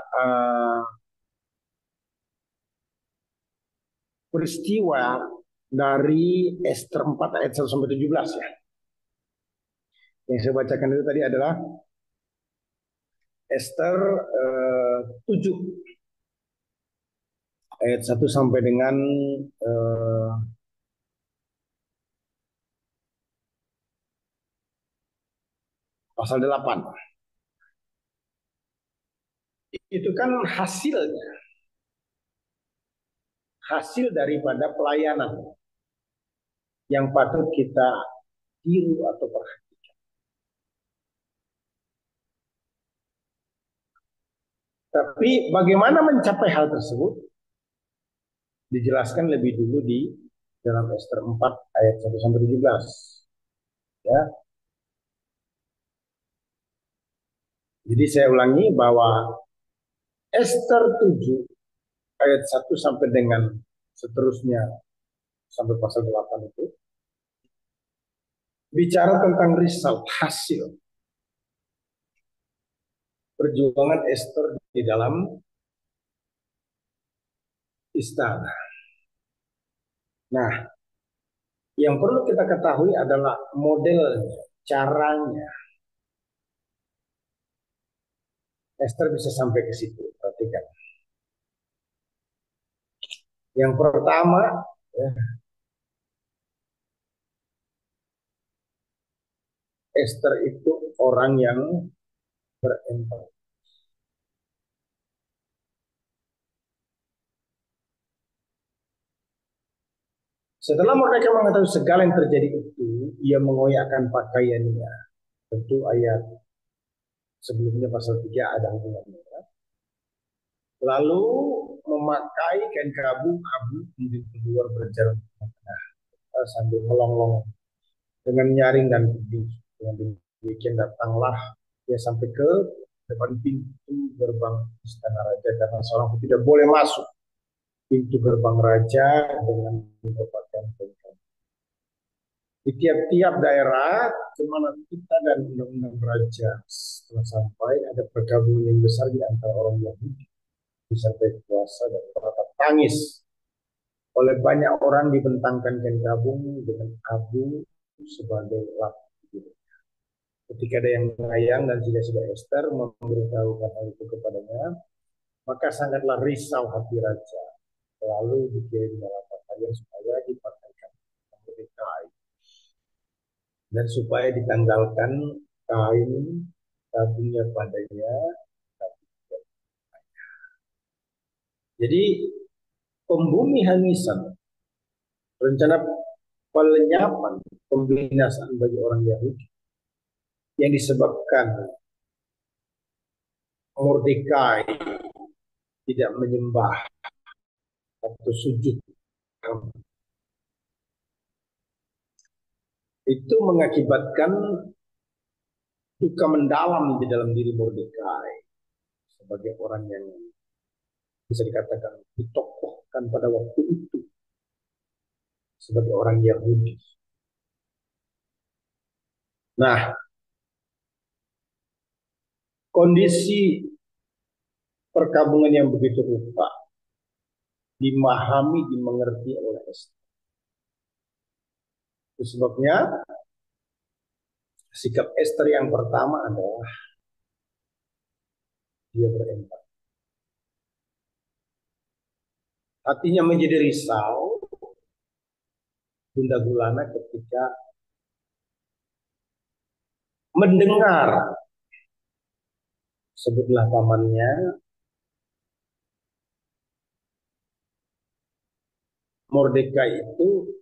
peristiwa dari Ester 4 ayat 1 sampai 17 ya. Yang saya bacakan itu tadi adalah Ester 7 ayat 1 sampai dengan pasal 8. Itu kan hasil daripada pelayanan yang patut kita tiru atau perhatikan. Tapi bagaimana mencapai hal tersebut dijelaskan lebih dulu di dalam Ester 4 ayat 1 sampai 17. Ya, jadi saya ulangi bahwa Ester 7 ayat 1 sampai dengan seterusnya sampai pasal 8 itu bicara tentang result hasil perjuangan Ester di dalam istana. Nah, yang perlu kita ketahui adalah modelnya, caranya Ester bisa sampai ke situ. Perhatikan. Yang pertama, ya, Ester itu orang yang berempati. Setelah mereka mengetahui segala yang terjadi itu, ia mengoyakkan pakaiannya. Tentu ayat sebelumnya pasal 3 ada hubungannya. Lalu memakai kain abu kemudian keluar berjalan sambil melonglong dengan nyaring dan pedih. Dengan demikian datanglah dia sampai ke depan pintu gerbang istana raja karena seorang pun tidak boleh masuk pintu gerbang raja dengan berpakaian kain. Di tiap-tiap daerah kemana kita dan undang-undang raja setelah sampai ada pergabungan yang besar di antara orang Yahudi disertai puasa dan tatap tangis oleh banyak orang dibentangkan kain gabung dengan abu sebagai lampu. Ketika ada yang mengayang dan sudah Ester memberitahukan hal itu kepadanya, maka sangatlah risau hati raja. Lalu dikirimlah pakaian supaya dipakaikan Mordekai dan supaya ditanggalkan kain tabungnya padanya. Jadi pembumi hangisan, rencana pelenyapan, pembinasaan bagi orang Yahudi yang disebabkan Mordekai tidak menyembah atau sujud itu mengakibatkan duka mendalam di dalam diri Mordekai sebagai orang yang bisa dikatakan ditokohkan pada waktu itu sebagai orang Yahudi. Nah, kondisi perkabungan yang begitu rupa dimahami, dimengerti oleh Ester. Itu sebabnya sikap Ester yang pertama adalah dia berempati. Hatinya menjadi risau, gundah gulana ketika mendengar, sebutlah pamannya, Mordekai itu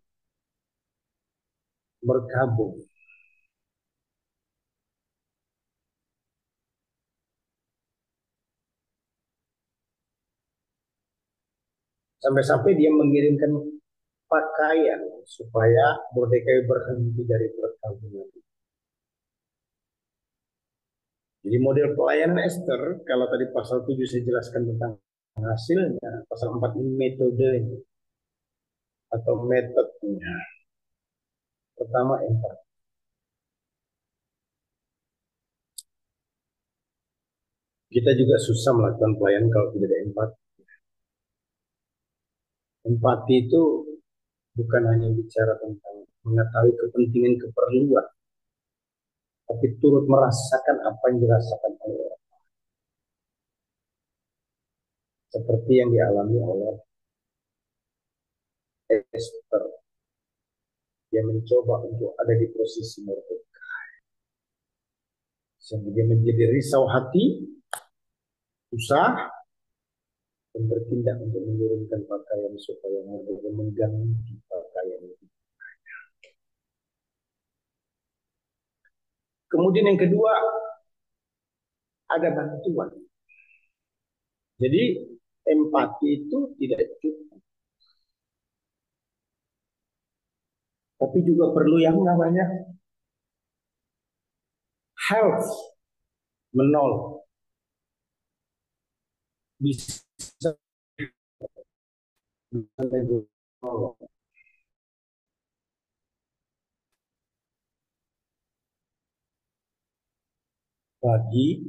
berkabung. Sampai-sampai dia mengirimkan pakaian supaya Mordekai berhenti dari perkabungan. Jadi model pelayanan Ester, kalau tadi pasal 7 saya jelaskan tentang hasilnya, pasal 4 ini metodenya atau metodenya. Pertama, empati. Kita juga susah melakukan pelayanan kalau tidak ada empati. Empati itu bukan hanya bicara tentang mengetahui kepentingan keperluan, tapi turut merasakan apa yang dirasakan oleh orang. Seperti yang dialami oleh Esther. Dia mencoba untuk ada di posisi Mordekai. Sehingga dia menjadi risau hati, susah, dan bertindak untuk menurunkan pakaian supaya Mordekai mengganti pakaian itu. Kemudian yang kedua, ada bantuan. Jadi empati itu tidak cukup, tapi juga perlu yang namanya health menol, bisa menolong bagi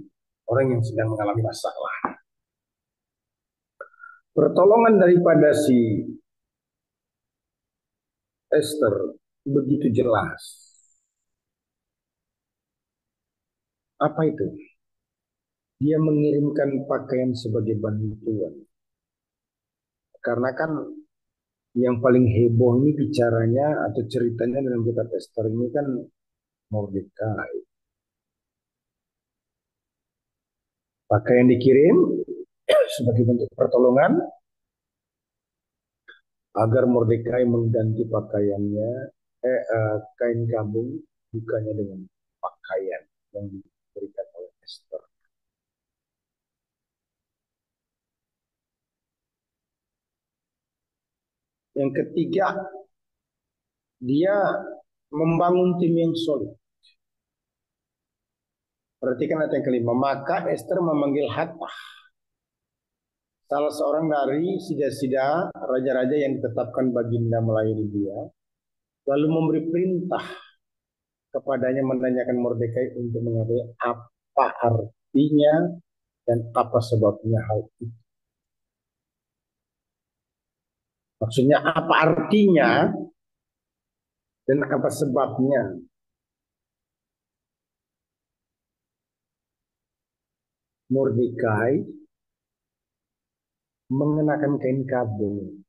orang yang sedang mengalami masalah. Pertolongan daripada si Esther begitu jelas. Apa itu? Dia mengirimkan pakaian sebagai bantuan. Karena kan yang paling heboh ini bicaranya atau ceritanya dalam kitab Esther ini kan Mordekai. Pakaian dikirim sebagai bentuk pertolongan agar Mordekai mengganti pakaiannya, kain gabung bukannya dengan pakaian yang diberikan oleh Esther. Yang ketiga, dia membangun tim yang solid. Perhatikan ayat yang kelima. Maka Esther memanggil Hattach, salah seorang dari sida-sida raja-raja yang ditetapkan baginda melayani dia, lalu memberi perintah kepadanya menanyakan Mordekai untuk mengetahui apa artinya dan apa sebabnya hal itu. Maksudnya apa artinya dan apa sebabnya. Mordekai mengenakan kain kabung,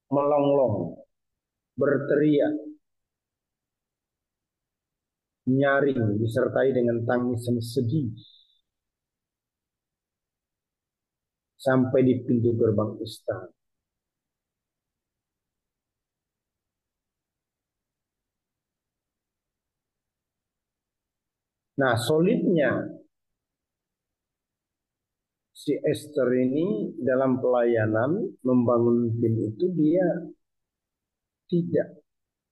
melonglong, berteriak, nyaring disertai dengan tangisan sedih sampai di pintu gerbang istana. Nah, solidnya si Esther ini dalam pelayanan membangun tim itu dia tidak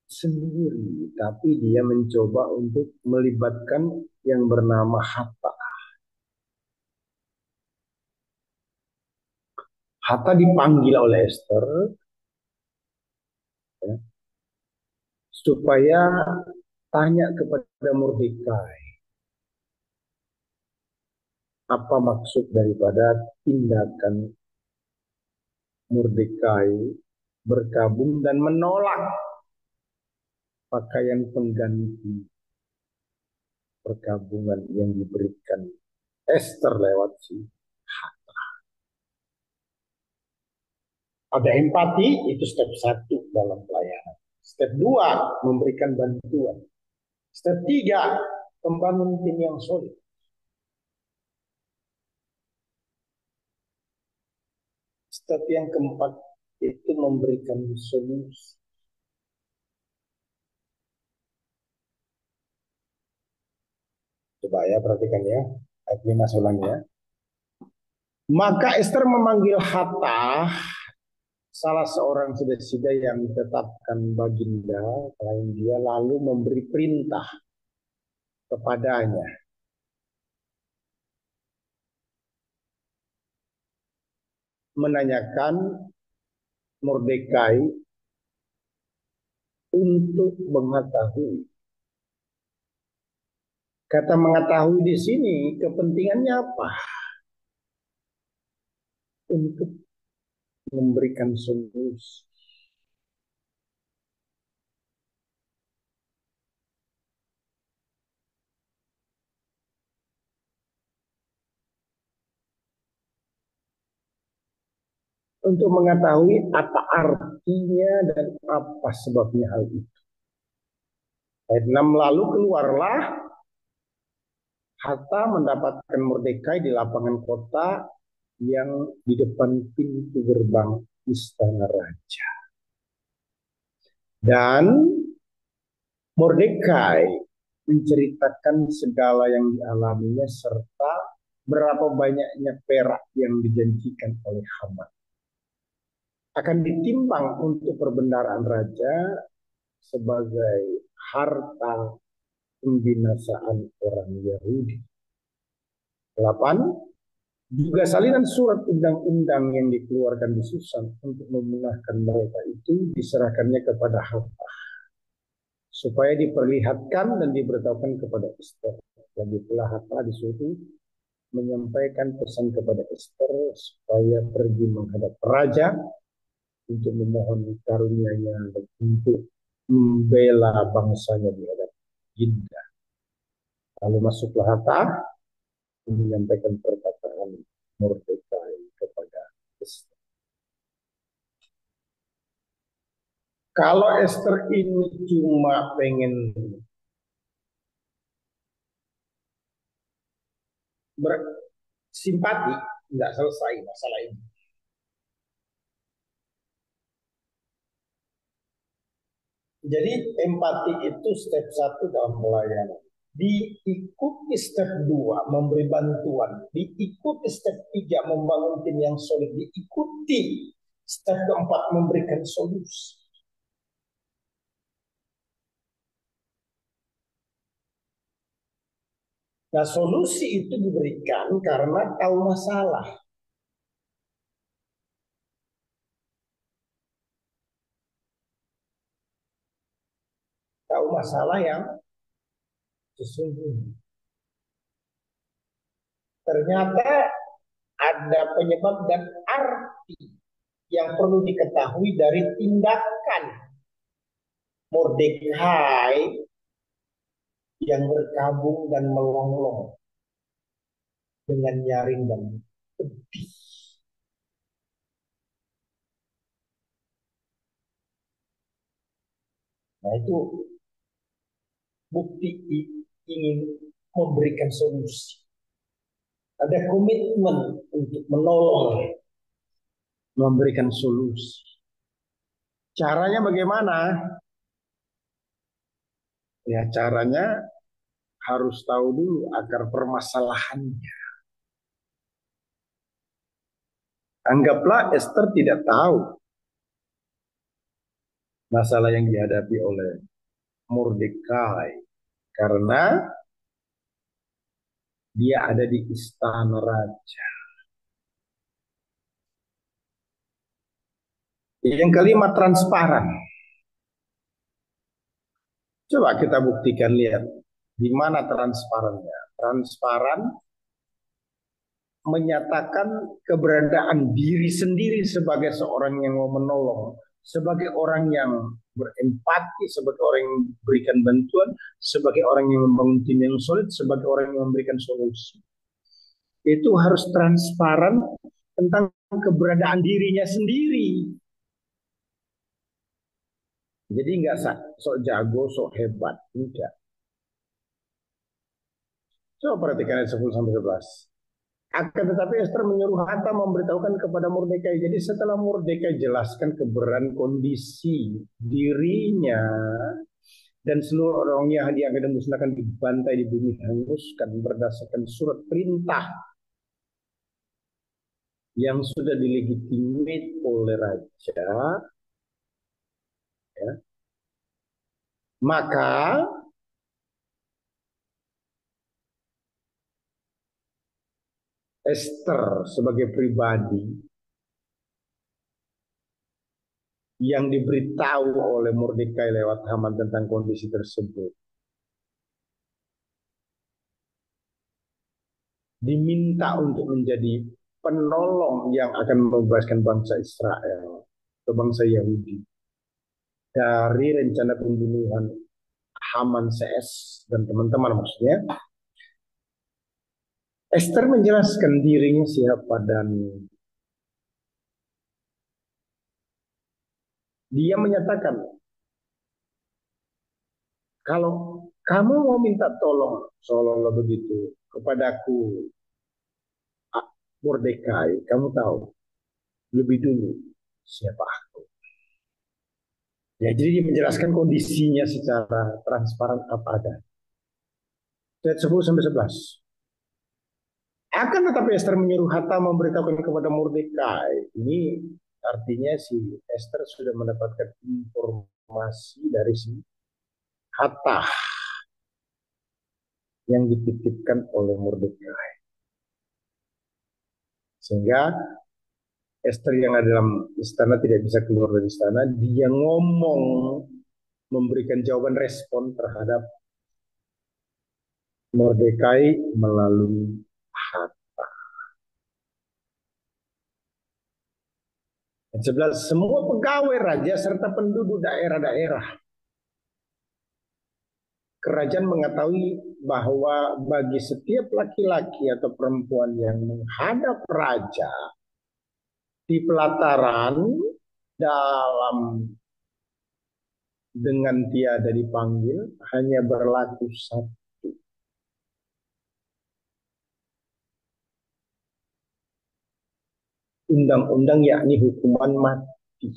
sendiri, tapi dia mencoba untuk melibatkan yang bernama Hatta. Hatta dipanggil oleh Esther ya, supaya tanya kepada Mordekai apa maksud daripada tindakan Mordekai berkabung dan menolak pakaian pengganti perkabungan yang diberikan Esther lewat si Hatta. Ada empati, itu step 1 dalam pelayanan. Step 2, memberikan bantuan. Step 3, membangun tim yang solid. Step yang keempat itu memberikan solusi. Coba ya perhatikan ya, ayat 5 ulangi ya. Maka Esther memanggil Hatta, salah seorang sida-sida yang ditetapkan baginda selain dia, lalu memberi perintah kepadanya. Menanyakan Mordekai untuk mengetahui. Kata mengetahui di sini kepentingannya apa? Untuk memberikan solusi. Untuk mengetahui apa artinya dan apa sebabnya hal itu. Ayat 6, lalu keluarlah Hatta mendapatkan Mordekai di lapangan kota yang di depan pintu gerbang istana raja. Dan Mordekai menceritakan segala yang dialaminya serta berapa banyaknya perak yang dijanjikan oleh Haman akan ditimbang untuk perbendaharaan raja sebagai harta pembinasaan orang Yahudi. 8. Juga salinan surat undang-undang yang dikeluarkan di Susan untuk memunahkan mereka itu diserahkannya kepada Hathach supaya diperlihatkan dan diberitahukan kepada Esther. Lagi pula Hathach disuruh menyampaikan pesan kepada Esther supaya pergi menghadap raja untuk memohon karunia-Nya dan untuk membela bangsanya di hadapan Ginda. Lalu masuklah Hathach menyampaikan perkataan Mordekai kepada Esther. Kalau Esther ini cuma pengen bersimpati, nggak selesai masalah ini. Jadi empati itu step 1 dalam pelayanan. Diikuti step 2 memberi bantuan. Diikuti step 3 membangun tim yang solid. Diikuti step keempat memberikan solusi. Nah, solusi itu diberikan karena tahu masalah. Tahu masalah yang sesungguhnya. Ternyata ada penyebab dan arti yang perlu diketahui dari tindakan Mordekai yang berkabung dan melonglong dengan nyaring dan pedih. Nah, itu bukti ingin memberikan solusi. Ada komitmen untuk menolong, memberikan solusi. Caranya bagaimana? Ya, caranya harus tahu dulu akar permasalahannya. Anggaplah Esther tidak tahu masalah yang dihadapi oleh Mordekai karena dia ada di istana raja. Yang kelima, transparan. Coba kita buktikan, lihat di mana transparannya. Transparan menyatakan keberadaan diri sendiri sebagai seorang yang mau menolong, sebagai orang yang berempati, sebagai orang yang memberikan bantuan, sebagai orang yang membangun tim yang solid, sebagai orang yang memberikan solusi. Itu harus transparan tentang keberadaan dirinya sendiri. Jadi nggak sok jago, sok hebat, tidak. Coba perhatikan ayat 10 sampai 11. Akan tetapi Esther menyuruh Hathach memberitahukan kepada Mordekai. Jadi setelah Mordekai jelaskan keberadaan kondisi dirinya dan seluruh orang Yahudi yang akan dimusnahkan, dibantai, dibunuh, dihanguskan berdasarkan surat perintah yang sudah dilegitimate oleh raja, ya, maka Esther sebagai pribadi yang diberitahu oleh Mordekai lewat Haman tentang kondisi tersebut diminta untuk menjadi penolong yang akan membebaskan bangsa Israel atau bangsa Yahudi dari rencana pembunuhan Haman CS dan teman-teman. Maksudnya Esther menjelaskan dirinya siapa dan dia menyatakan, kalau kamu mau minta tolong seolah-olah begitu kepadaku Mordekai, kamu tahu lebih dulu siapa aku. Ya, jadi dia menjelaskan kondisinya secara transparan apa ada. Ayat 10 sampai 11. Akan tetapi Esther menyuruh Hathach memberitahukan kepada Mordekai. Ini artinya si Esther sudah mendapatkan informasi dari si Hathach yang dititipkan oleh Mordekai. Sehingga Esther yang ada dalam istana tidak bisa keluar dari istana. Dia ngomong, memberikan jawaban respon terhadap Mordekai melalui harta. Dan 11, semua pegawai raja serta penduduk daerah-daerah kerajaan mengetahui bahwa bagi setiap laki-laki atau perempuan yang menghadap raja di pelataran dalam dengan tiada dipanggil hanya berlaku satu undang-undang, yakni hukuman mati.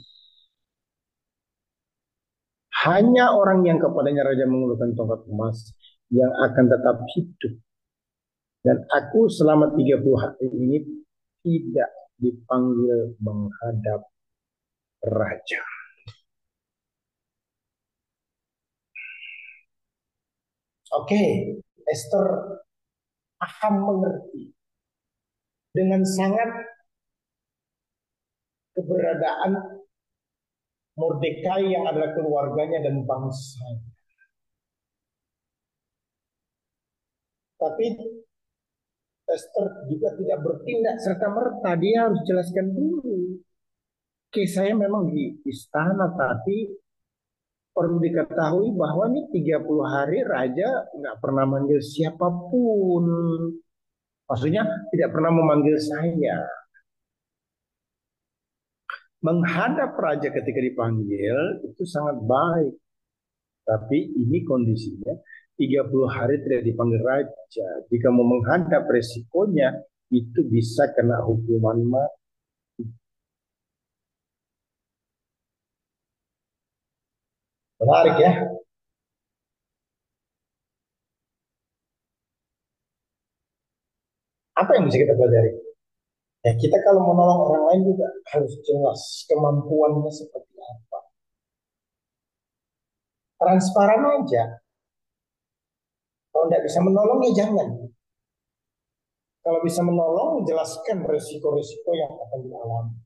Hanya orang yang kepadanya raja mengulurkan tongkat emas yang akan tetap hidup. Dan aku selama 30 hari ini tidak dipanggil menghadap raja. Oke, Esther paham, mengerti dengan sangat keberadaan Mordekai yang adalah keluarganya dan bangsa. Tapi Esther juga tidak bertindak serta-merta. Dia harus jelaskan dulu. Oke, saya memang di istana, tapi perlu diketahui bahwa ini 30 hari raja nggak pernah manggil siapapun. Maksudnya tidak pernah memanggil saya. Menghadap raja ketika dipanggil itu sangat baik. Tapi ini kondisinya 30 hari tidak dipanggil raja. Jika mau menghadap, resikonya itu bisa kena hukuman mati. Menarik ya. Apa yang bisa kita pelajari? Ya, kita kalau menolong orang lain juga harus jelas kemampuannya seperti apa. Transparan aja. Kalau tidak bisa menolong ya jangan. Kalau bisa menolong, jelaskan resiko-resiko yang akan dialami.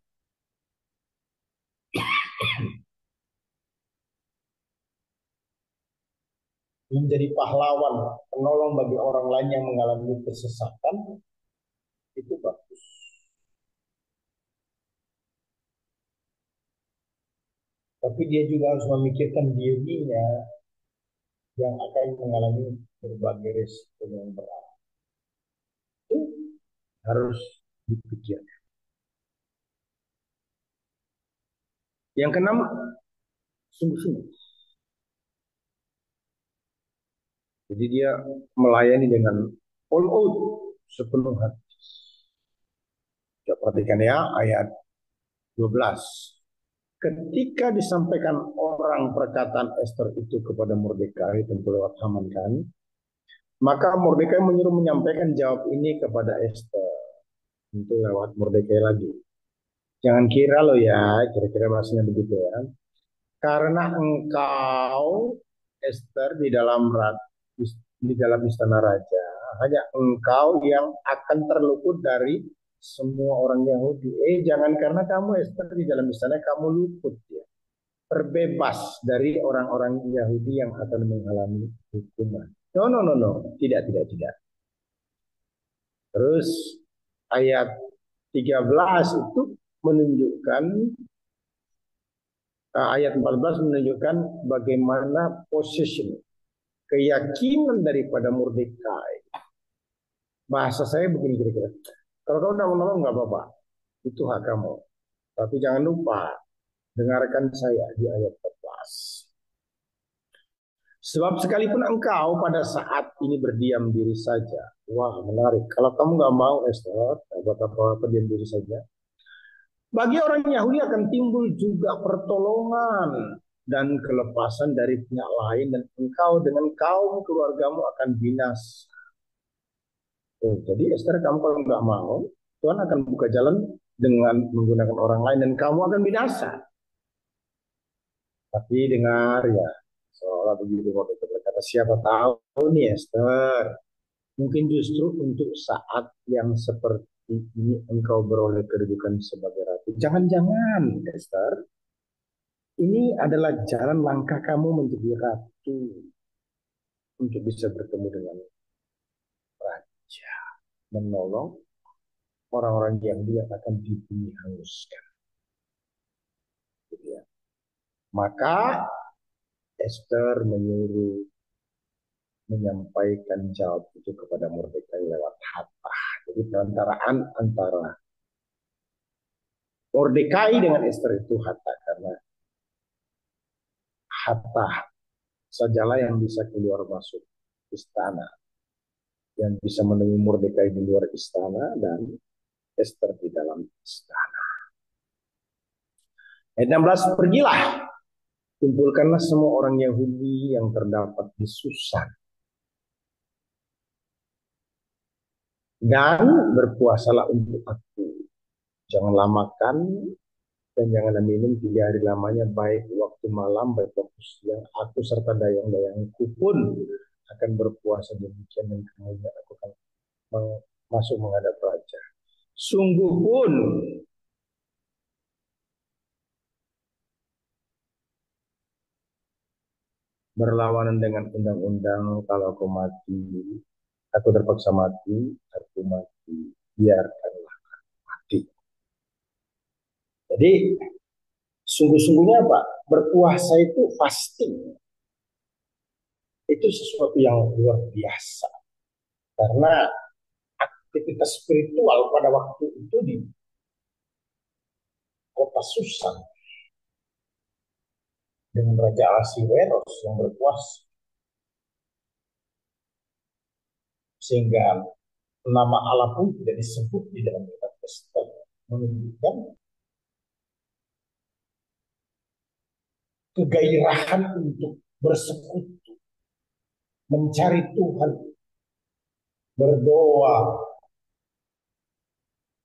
Menjadi pahlawan, penolong bagi orang lain yang mengalami kesesatan, itu bagus. Tapi dia juga harus memikirkan dirinya yang akan mengalami berbagai risiko yang berat. Itu harus dipikirkan. Yang keenam, sungguh-sungguh. Jadi dia melayani dengan all out, sepenuh hati. Coba perhatikan ya ayat 12. Ketika disampaikan orang perkataan Esther itu kepada Mordekai, tentu lewat Haman kan, maka Mordekai menyuruh menyampaikan jawab ini kepada Esther, tentu lewat Mordekai lagi. Jangan kira lo ya, kira-kira maksudnya begitu ya. Karena engkau Esther di dalam istana raja, hanya engkau yang akan terluput dari semua orang Yahudi. Jangan karena kamu Esther di dalam istana kamu luput ya. Terbebas dari orang-orang Yahudi yang akan mengalami hukuman. No, no, no, no. Tidak, tidak, tidak. Terus ayat 13 itu menunjukkan, ayat 14 menunjukkan bagaimana position, keyakinan daripada Mordekai. Bahasa saya begini kira-kira. Kalau kamu tidak menolong nggak apa-apa. Itu hak kamu. Tapi jangan lupa, dengarkan saya di ayat 14. Sebab sekalipun engkau pada saat ini berdiam diri saja. Wah, menarik. Kalau kamu nggak mau, Esther, buat apa-apa diam diri saja. Bagi orang Yahudi akan timbul juga pertolongan dan kelepasan dari pihak lain. Dan engkau dengan kaum keluargamu akan binasa. Jadi Esther, kamu kalau nggak mau, Tuhan akan buka jalan dengan menggunakan orang lain. Dan kamu akan binasa. Tapi dengar ya. Seolah begitu waktu itu berkata, siapa tahu nih Esther, Mungkin justru untuk saat yang seperti ini engkau beroleh kedudukan sebagai ratu. Jangan-jangan, Esther, ini adalah jalan langkah kamu menjadi ratu untuk bisa bertemu dengan raja, menolong orang-orang Yahudi yang akan dibunuh hanguskan. Gitu ya. Maka Esther menyuruh menyampaikan jawab itu kepada Mordekai lewat Hattah. Jadi perantaraan antara Mordekai dengan Esther itu Hattah, karena Hattah sajalah yang bisa keluar masuk istana, yang bisa menemui Mordekai di luar istana dan Esther di dalam istana. Ayat 16, pergilah, kumpulkanlah semua orang Yahudi yang terdapat di Susan dan berpuasalah untuk aku. Janganlah makan dan janganlah minum 3 hari lamanya, baik waktu malam, baik waktu siang. Aku serta dayang-dayangku pun akan berpuasa demikian, dan kemudian aku akan masuk menghadap raja. Sungguh pun berlawanan dengan undang-undang, kalau aku mati, aku terpaksa mati, aku mati, biarkanlah mati. Jadi sungguh-sungguhnya Pak, berpuasa itu fasting. Itu sesuatu yang luar biasa. Karena aktivitas spiritual pada waktu itu di kota Susan dengan Raja Ahasiweros yang berkuasa, sehingga nama Allah pun tidak disebut di dalam kitab Esther, menunjukkan kegairahan untuk bersekutu, mencari Tuhan, berdoa,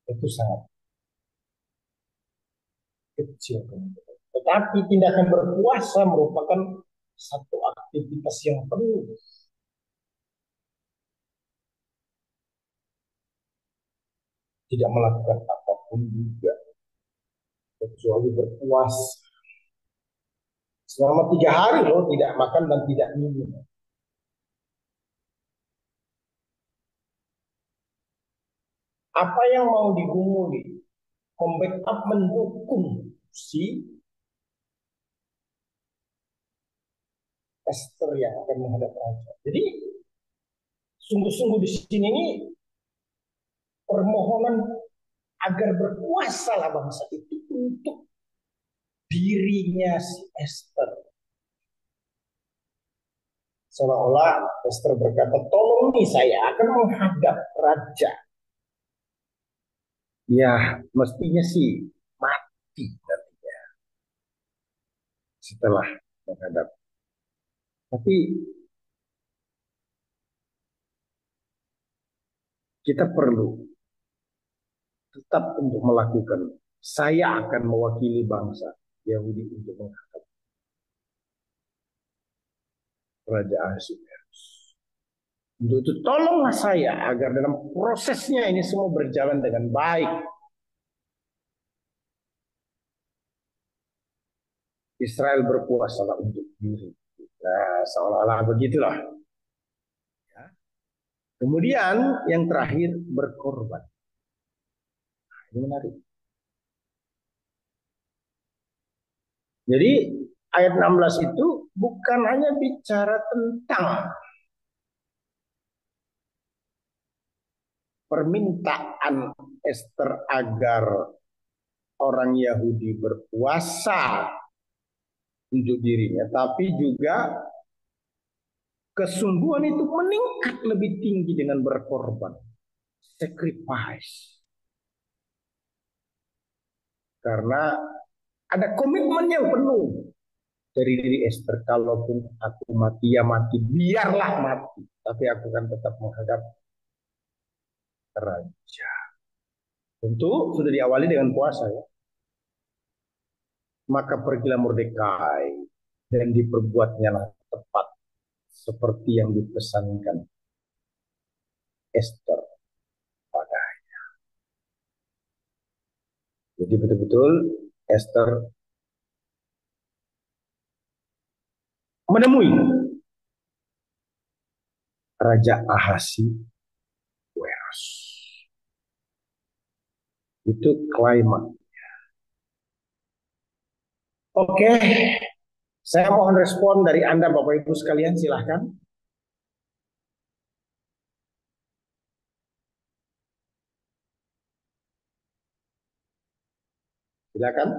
itu sangat kecil. Tetapi tindakan berpuasa merupakan satu aktivitas yang penuh. Tidak melakukan apapun juga, kecuali berpuasa. Selama 3 hari loh, tidak makan dan tidak minum. Apa yang mau digumuli? Membackup, mendukung si Esther yang akan menghadap raja. Jadi sungguh-sungguh di sini ini permohonan agar berpuasalah bangsa itu untuk dirinya si Esther. Seolah-olah Esther berkata, tolong nih, saya akan menghadap raja. Ya, mestinya sih mati nantinya setelah menghadap. Tapi kita perlu tetap untuk melakukan. Saya akan mewakili bangsa Yahudi untuk menghadap Raja Ahasuerus. Untuk itu tolonglah saya agar dalam prosesnya ini semua berjalan dengan baik. Israel berpuasalah untuk diri. Nah, seolah-olah begitulah. Ya. Kemudian yang terakhir, berkorban. Nah, ini menarik. Jadi ayat 16 itu bukan hanya bicara tentang permintaan Esther agar orang Yahudi berpuasa untuk dirinya, tapi juga kesungguhan itu meningkat lebih tinggi dengan berkorban, sacrifice. Karena ada komitmen yang penuh dari diri Esther. Kalaupun aku mati, ya mati, biarlah mati, tapi aku akan tetap menghadap raja. Tentu sudah diawali dengan puasa ya. Maka pergilah Mordekai dan diperbuatnya tepat seperti yang dipesankan Esther pada. Jadi betul-betul Esther menemui Raja Ahasiweros. Itu klimaks. Oke, saya mohon respon dari Anda Bapak Ibu sekalian, silahkan. Silakan.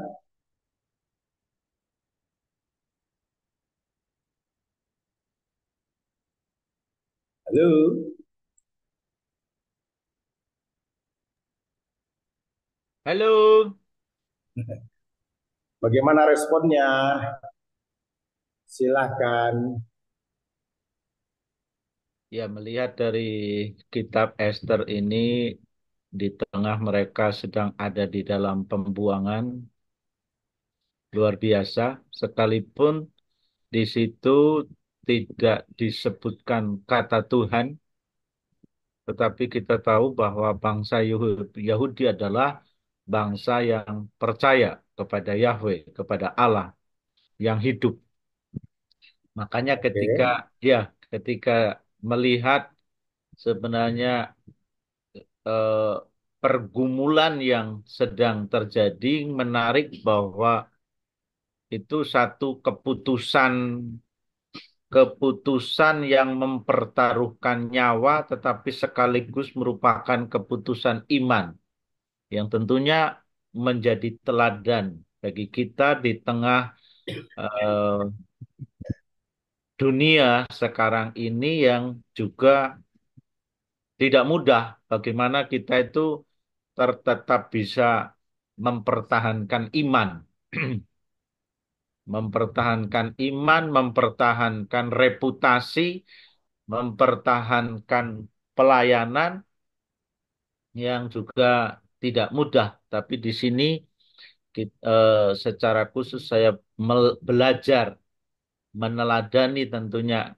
Halo. Halo. Bagaimana responnya? Silakan. Ya, melihat dari kitab Esther ini, di tengah mereka sedang ada di dalam pembuangan luar biasa, sekalipun di situ tidak disebutkan kata Tuhan, tetapi kita tahu bahwa bangsa Yahudi adalah bangsa yang percaya kepada Yahweh, kepada Allah yang hidup. Makanya Oke. ketika melihat sebenarnya eh, pergumulan yang sedang terjadi, menarik bahwa itu satu keputusan yang mempertaruhkan nyawa, tetapi sekaligus merupakan keputusan iman yang tentunya menjadi teladan bagi kita di tengah eh, dunia sekarang ini yang juga tidak mudah. Bagaimana kita itu tetap bisa mempertahankan iman, mempertahankan iman, mempertahankan reputasi, mempertahankan pelayanan yang juga tidak mudah. Tapi di sini secara khusus saya belajar meneladani tentunya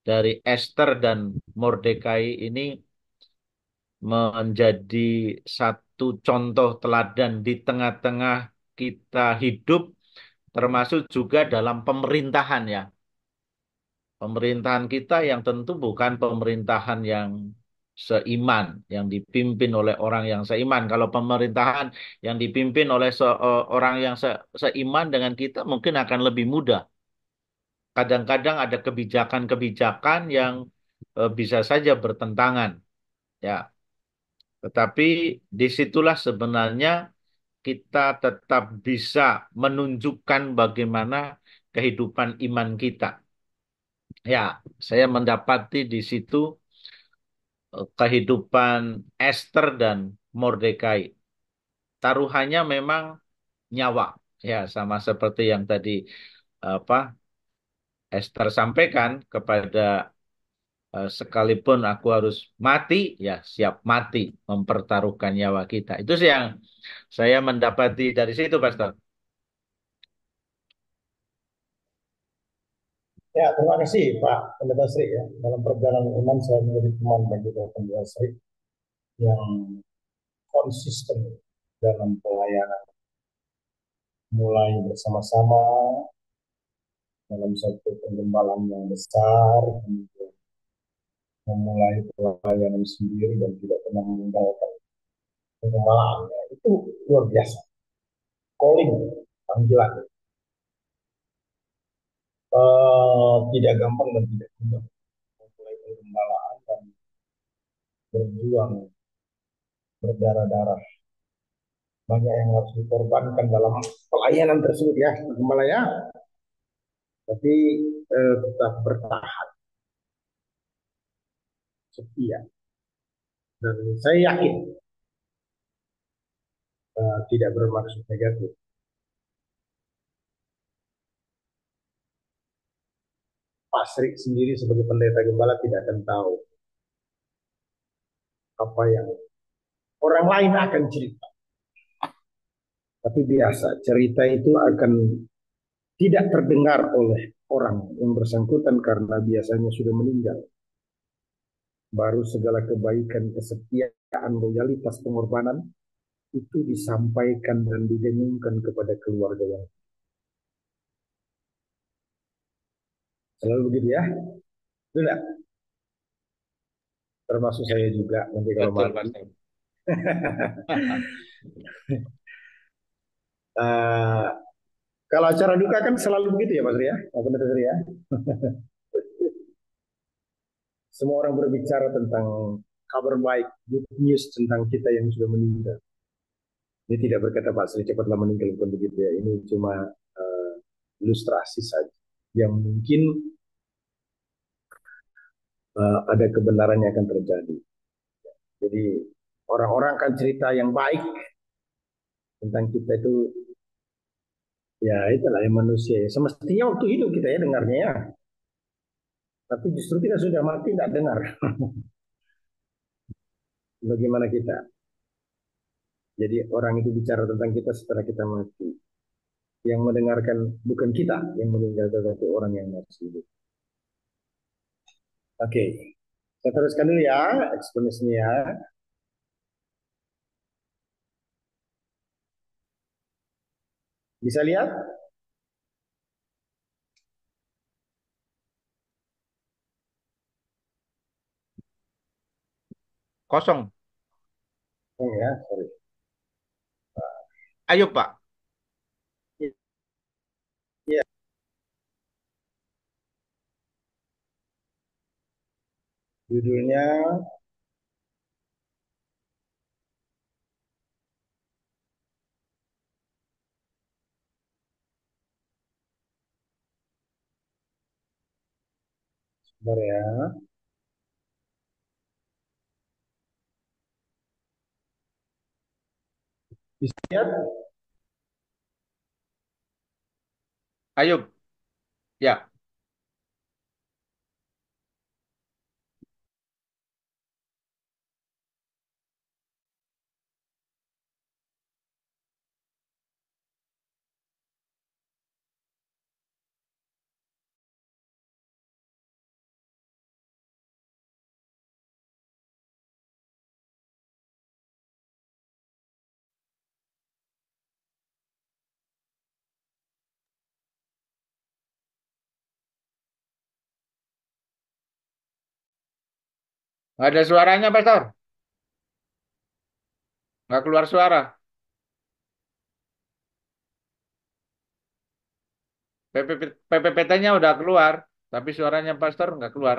dari Esther dan Mordekai ini menjadi satu contoh teladan di tengah-tengah kita hidup, termasuk juga dalam pemerintahan ya. Pemerintahan kita yang tentu bukan pemerintahan yang seiman, yang dipimpin oleh orang yang seiman. Kalau pemerintahan yang dipimpin oleh orang yang seiman dengan kita mungkin akan lebih mudah. Kadang-kadang ada kebijakan-kebijakan yang bisa saja bertentangan. Ya, tetapi disitulah sebenarnya kita tetap bisa menunjukkan bagaimana kehidupan iman kita. Ya, saya mendapati di situ kehidupan Esther dan Mordekai. Taruhannya memang nyawa. Ya, sama seperti yang tadi apa Esther sampaikan kepada sekalipun aku harus mati, ya siap mati mempertaruhkan nyawa kita. Itu sih yang saya mendapati dari situ, Pastor. Ya, terima kasih Pak Pendeta Sri ya. Dalam perjalanan iman saya menjadi teman bagi Pak Pendeta Sri yang konsisten dalam pelayanan, mulai bersama-sama dalam satu penggembalaan yang besar, kemudian memulai pelayanan sendiri dan tidak pernah meninggalkan penggembalaannya. Itu luar biasa. Calling, panggilan. Tidak gampang dan tidak mudah memulai penggembalaan dan berjuang berdarah-darah. Banyak yang harus dikorbankan dalam pelayanan tersebut ya, penggembala ya. Tapi tetap bertahan, setia. Dan saya yakin tidak bermaksud negatif. Pasrik sendiri sebagai pendeta gembala tidak akan tahu apa yang orang lain akan cerita. Tapi biasa cerita itu akan tidak terdengar oleh orang yang bersangkutan karena biasanya sudah meninggal. baru segala kebaikan, kesetiaan, loyalitas, pengorbanan itu disampaikan dan didengungkan kepada keluarga yang selalu begitu ya. Sudah, termasuk saya juga nanti kalau Betul, mati. Pastor. Eh, kalau acara duka kan selalu begitu ya Mas Ria, apa benar ya? Semua orang berbicara tentang kabar baik, good news tentang kita yang sudah meninggal. Ini tidak berkata Pak Sri cepatlah meninggal, bukan begitu ya. Ini cuma eh, ilustrasi saja yang mungkin ada kebenaran yang akan terjadi. Jadi orang-orang akan cerita yang baik tentang kita itu, ya itulah yang manusia ya. Semestinya waktu hidup kita ya dengarnya ya. Tapi justru kita sudah mati tidak dengar. Bagaimana kita? Jadi orang itu bicara tentang kita setelah kita mati. Yang mendengarkan bukan kita yang meninggal, tetapi orang yang masih hidup. Oke, saya teruskan dulu ya eksplanasinya ya. Bisa lihat? Kosong. Oh ya, sorry. Ayo, Pak. Ya, judulnya sebentar ya. Bisa lihat? Ayo. Ya. Nggak ada suaranya, Pastor. Nggak keluar suara. PPPT-nya udah keluar, tapi suaranya Pastor nggak keluar.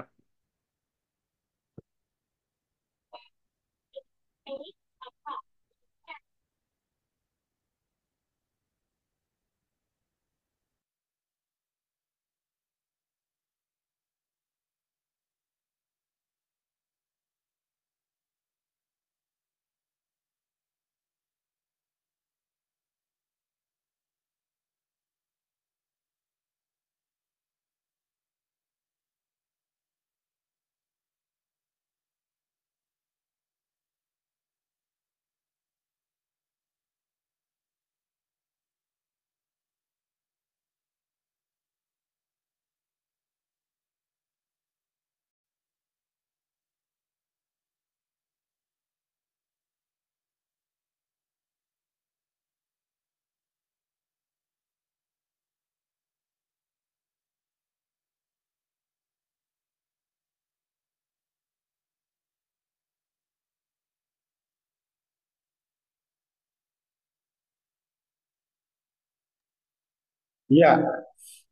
Iya,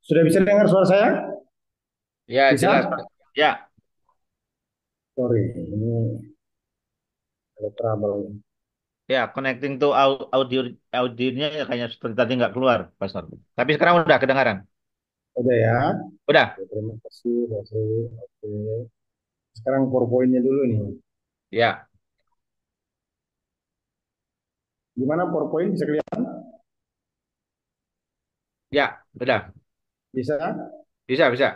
sudah bisa dengar suara saya? Ya, Bisa? jelas. Ya, Sorry, ini ada trouble. ya, connecting to audio audionya ya kayaknya seperti tadi nggak keluar, Pastor. Tapi sekarang udah kedengaran. Udah ya. Udah. Oke, terima kasih, Basri. Oke. Sekarang PowerPoint-nya dulu nih. Ya, Gimana PowerPoint bisa kelihatan? ya, udah. Bisa? Bisa, bisa.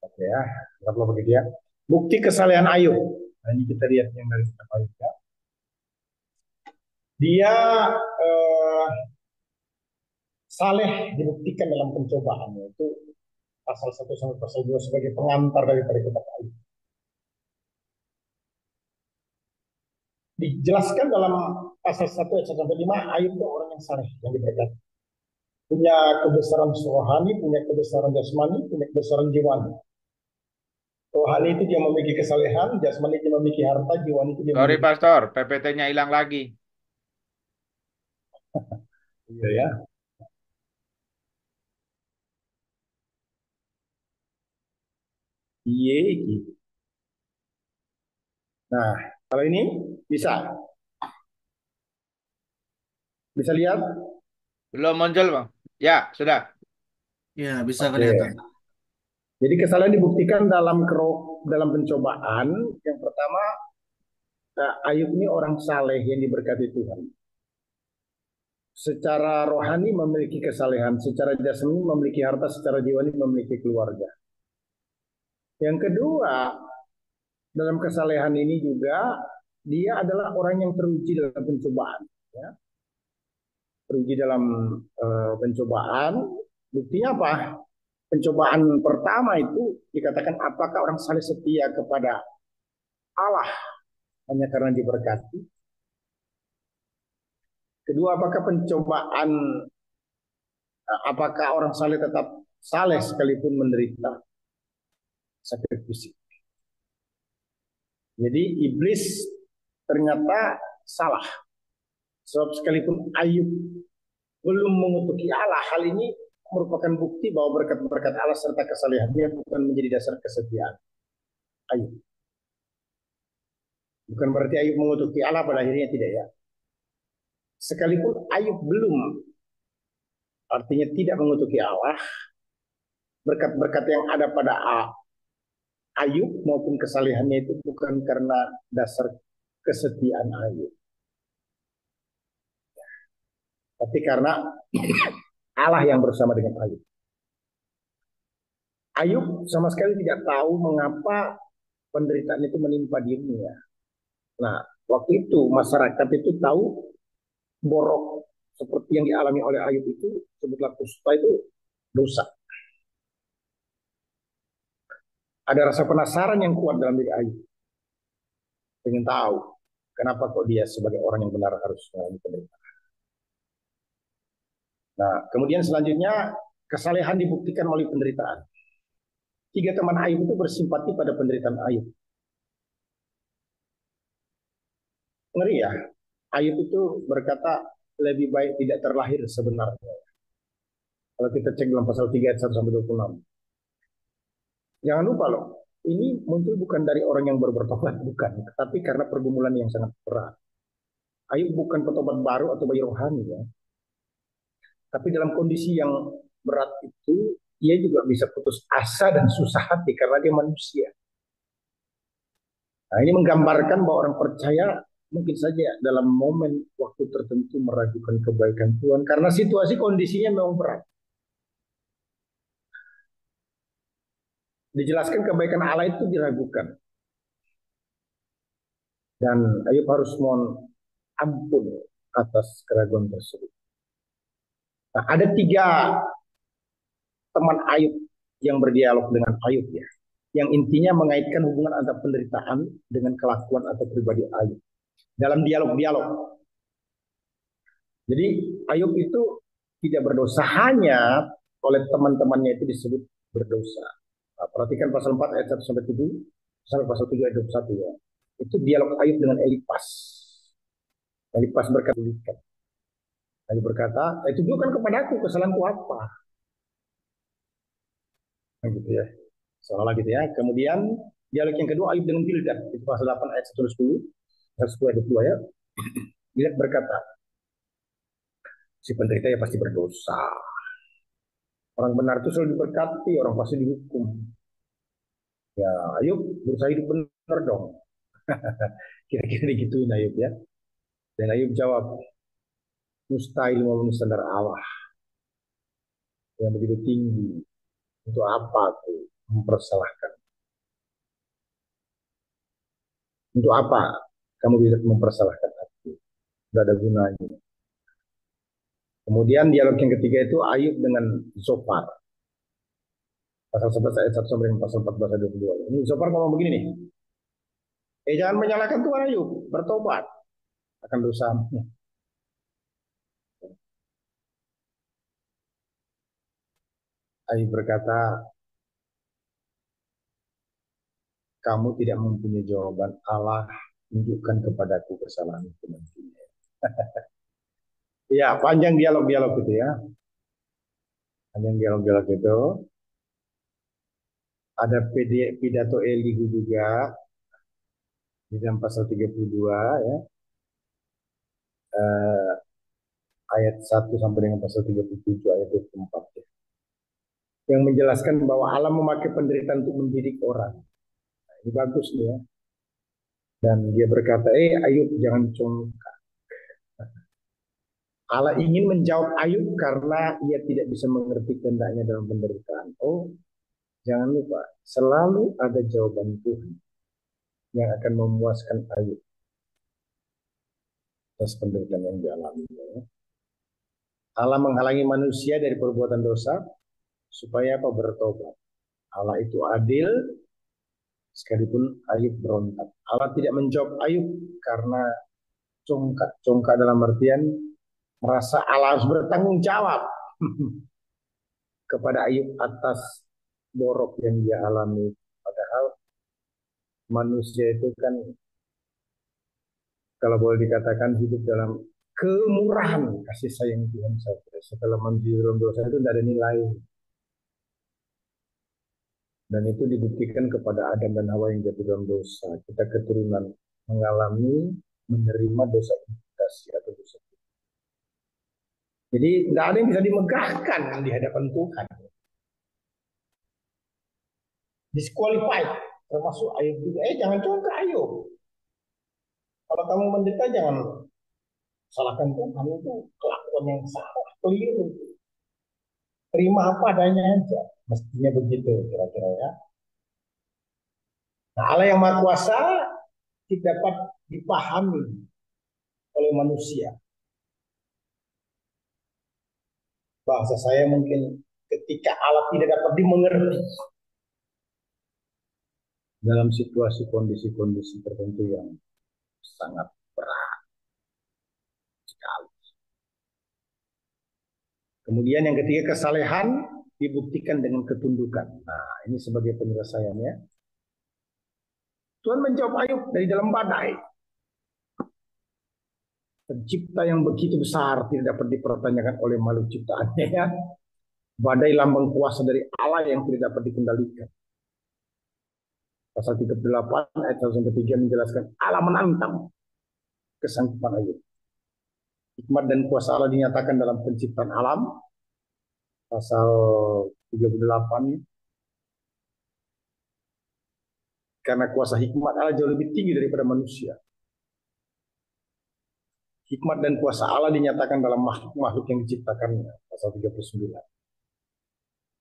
Oke ya, anggaplah begitu ya. Bukti kesalehan Ayub. Nah, ini kita lihat yang dari kitab Ayub ya. Dia eh, saleh dibuktikan dalam pencobaannya itu pasal 1 sampai pasal 2 sebagai pengantar daripada kitab Ayub. Dijelaskan dalam pasal 1 ayat 1 sampai 5, Ayub itu orang yang saleh, yang diberkati. Punya kebesaran rohani, punya kebesaran jasmani, punya kebesaran jiwani. Rohani itu dia memiliki kesalehan, jasmani dia memiliki harta, jiwani itu dia Sorry, memiliki. Pastor, PPT-nya hilang lagi. Iya ya. Iya gitu. Nah, kalau ini bisa lihat. Belum muncul, Bang. Ya, sudah. Ya, bisa Oke. kelihatan. Jadi kesalahan dibuktikan dalam pencobaan. Yang pertama, Ayub ini orang saleh yang diberkati Tuhan. Secara rohani memiliki kesalehan, secara jasmani memiliki harta, secara jiwani memiliki keluarga. Yang kedua, dalam kesalehan ini juga dia adalah orang yang teruji dalam pencobaan. Ya. Teruji dalam pencobaan. Buktinya apa? Pencobaan pertama itu dikatakan apakah orang saleh setia kepada Allah hanya karena diberkati. Kedua, apakah orang saleh tetap saleh sekalipun menderita sakit fisik. Jadi iblis ternyata salah. Sebab sekalipun Ayub belum mengutuki Allah, hal ini merupakan bukti bahwa berkat-berkat Allah serta kesalehannya bukan menjadi dasar kesetiaan Ayub. Bukan berarti Ayub mengutuki Allah pada akhirnya, tidak ya. Sekalipun Ayub belum, artinya tidak mengutuki Allah, berkat-berkat yang ada pada Ayub maupun kesalehannya itu bukan karena dasar kesetiaan Ayub, tapi karena Allah yang bersama dengan Ayub. Ayub sama sekali tidak tahu mengapa penderitaan itu menimpa dirinya. Nah, waktu itu masyarakat itu tahu borok seperti yang dialami oleh Ayub itu, sebutlah kusta, itu dosa. Ada rasa penasaran yang kuat dalam diri Ayub. Ingin tahu kenapa kok dia sebagai orang yang benar harus mengalami penderitaan. Nah, kemudian selanjutnya kesalehan dibuktikan melalui penderitaan. 3 teman Ayub itu bersimpati pada penderitaan Ayub. Ngeri ya. Ayub itu berkata lebih baik tidak terlahir sebenarnya. Kalau kita cek dalam pasal 3 ayat 1 sampai 26. Jangan lupa loh, ini muncul bukan dari orang yang baru bertobat, bukan, tapi karena pergumulan yang sangat berat. Ayub bukan petobat baru atau bayi rohani ya. Tapi dalam kondisi yang berat itu, ia juga bisa putus asa dan susah hati karena dia manusia. Nah, ini menggambarkan bahwa orang percaya mungkin saja dalam momen waktu tertentu meragukan kebaikan Tuhan karena situasi kondisinya memang berat. Dijelaskan kebaikan Allah itu diragukan. Dan Ayub harus mohon ampun atas keraguan tersebut. Nah, ada 3 teman Ayub yang berdialog dengan Ayub ya. Yang intinya mengaitkan hubungan antara penderitaan dengan kelakuan atau pribadi Ayub. Dalam dialog-dialog. Jadi Ayub itu tidak berdosa, hanya oleh teman-temannya itu disebut berdosa. Nah, perhatikan pasal 4 ayat 1 sampai 7 sampai pasal 7 ayat 21 ya. Itu dialog Ayub dengan Elifas. Elifas berkata, Ayub berkata, tunjukkan kepadaku kesalahanku apa. Nah, gitu ya. Seolah gitu ya. Kemudian dialog yang kedua Ayub dengan Bildad. Itu pasal 8 ayat 1 10, ayat 10 ayat 22 ya. Bildad berkata, si penderita ya pasti berdosa. Orang benar itu selalu diberkati, orang pasti dihukum. Ya, Ayub berusaha hidup benar dong. Kira-kira digituin Ayub ya. Dan Ayub jawab, mustahil memenuhi standar Allah yang begitu tinggi. Untuk apa aku mempersalahkan? Untuk apa kamu bisa mempersalahkan aku? Tidak ada gunanya. Kemudian dialog yang ketiga itu Ayub dengan Zofar. Pasal 11 ayat 1 sampai dengan pasal 14 ayat 22. Ini Zofar ngomong begini nih. Jangan menyalahkan Tuhan Ayub, bertobat akan dosamu. Ayub berkata, kamu tidak mempunyai jawaban. Allah tunjukkan kepadaku kesalahanku nantinya. Ya, panjang dialog-dialog itu ya. Panjang dialog-dialog itu. Ada pidato Elihu juga di dalam pasal 32 ya. Ayat 1 sampai dengan pasal 37 ayat 24 ya. Yang menjelaskan bahwa Allah memakai penderitaan untuk mendidik orang. Nah, ini bagus nih ya. Dan dia berkata, Ayub jangan congkak. Allah ingin menjawab Ayub karena ia tidak bisa mengerti kehendaknya dalam penderitaan. Jangan lupa, selalu ada jawaban Tuhan yang akan memuaskan Ayub atas penderitaan yang dialami. Allah menghalangi manusia dari perbuatan dosa supaya apa? Bertobat. Allah itu adil sekalipun Ayub berontak. Allah tidak menjawab Ayub karena congkak. Congkak dalam artian merasa Allah harus bertanggung jawab kepada Ayub atas borok yang dia alami. Padahal manusia itu kan kalau boleh dikatakan hidup dalam kemurahan kasih sayang Tuhan saja. Setelah manusia dalam dosa itu tidak ada nilai. Dan itu dibuktikan kepada Adam dan Hawa yang jatuh dalam dosa. Kita keturunan mengalami menerima dosa imputasi atau dosa. Jadi tidak ada yang bisa dimegahkan di hadapan Tuhan. Disqualified, termasuk Ayub juga. Jangan congkak Ayub. Kalau kamu menderita jangan salahkan Tuhan, itu kelakuan yang salah, keliru. Terima apa adanya aja. Mestinya begitu kira-kira ya. Nah, Allah yang Maha Kuasa tidak dapat dipahami oleh manusia. Bahasa saya mungkin ketika Allah tidak dapat dimengerti dalam situasi kondisi-kondisi tertentu yang sangat berat sekali. Kemudian yang ketiga, kesalehan dibuktikan dengan ketundukan. Nah, ini sebagai penyelesaiannya. Tuhan menjawab Ayub dari dalam badai. Pencipta yang begitu besar tidak dapat dipertanyakan oleh makhluk ciptaannya. Ya. Badai lambang kuasa dari Allah yang tidak dapat dikendalikan. Pasal 38 ayat 1-3 menjelaskan Allah menantang kesanggupan Ayub. Hikmat dan kuasa Allah dinyatakan dalam penciptaan alam. Pasal 38. Karena kuasa hikmat Allah jauh lebih tinggi daripada manusia. Hikmat dan kuasa Allah dinyatakan dalam makhluk-makhluk yang diciptakannya. Pasal 39.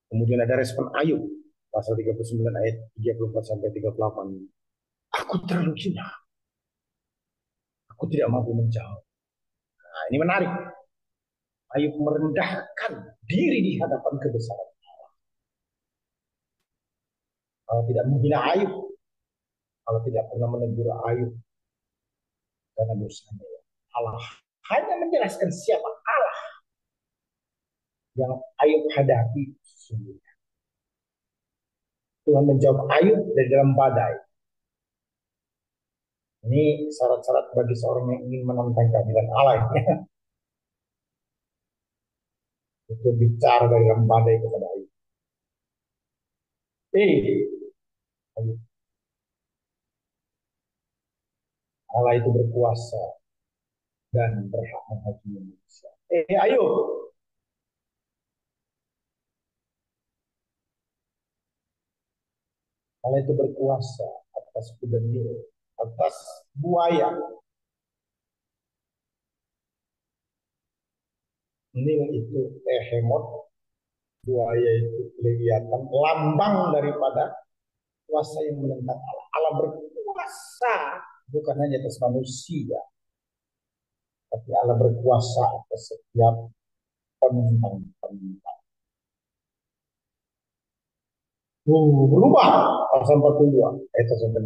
Kemudian ada respon Ayub. Pasal 39 ayat 34-38. Aku terlalu hina. Aku tidak mampu menjawab. Nah, ini menarik. Ayub merendahkan diri di hadapan kebesaran Allah. Allah tidak menghina Ayub. Allah tidak pernah menegur Ayub karena dosanya. Allah hanya menjelaskan siapa Allah yang Ayub hadapi sesungguhnya. Tuhan menjawab Ayub dari dalam badai. Ini syarat-syarat bagi seorang yang ingin menantang keadilan Allah. Itu bicara dari dalam badai kepada Ayub. Ayub. Allah itu berkuasa dan berhak menghakimi manusia. Ayub. Allah itu berkuasa atas kuda Nil, atas buaya. Nil itu Ehemot, buaya itu Leviathan, lambang daripada kuasa yang menentang Allah. Allah berkuasa bukan hanya atas manusia, tapi Allah berkuasa atas setiap Penentang. Berubah pasal 42 ayat 1.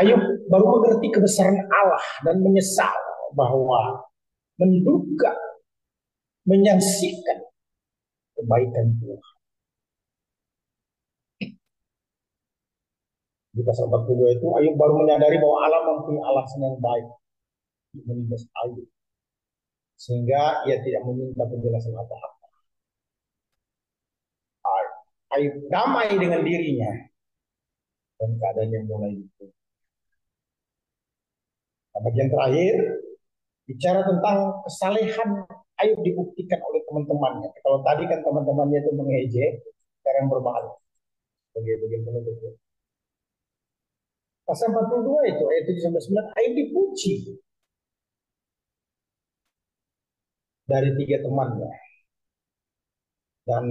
Ayub baru mengerti kebesaran Allah dan menyesal bahwa menduga, menyaksikan kebaikan Tuhan. Di pasal 42 itu Ayub baru menyadari bahwa Allah mempunyai alasan yang baik untuk menindas Ayub, sehingga ia tidak meminta penjelasan apa-apa. Ayub damai dengan dirinya dan keadaannya mulai itu. Nah, bagian terakhir bicara tentang kesalehan Ayub dibuktikan oleh teman-temannya. Kalau tadi kan teman-temannya itu mengejek, sekarang berbalik sebagai bagian penutup. Pasal 42 itu ayat 7 sampai 9 Ayub dipuji dari 3 temannya. Dan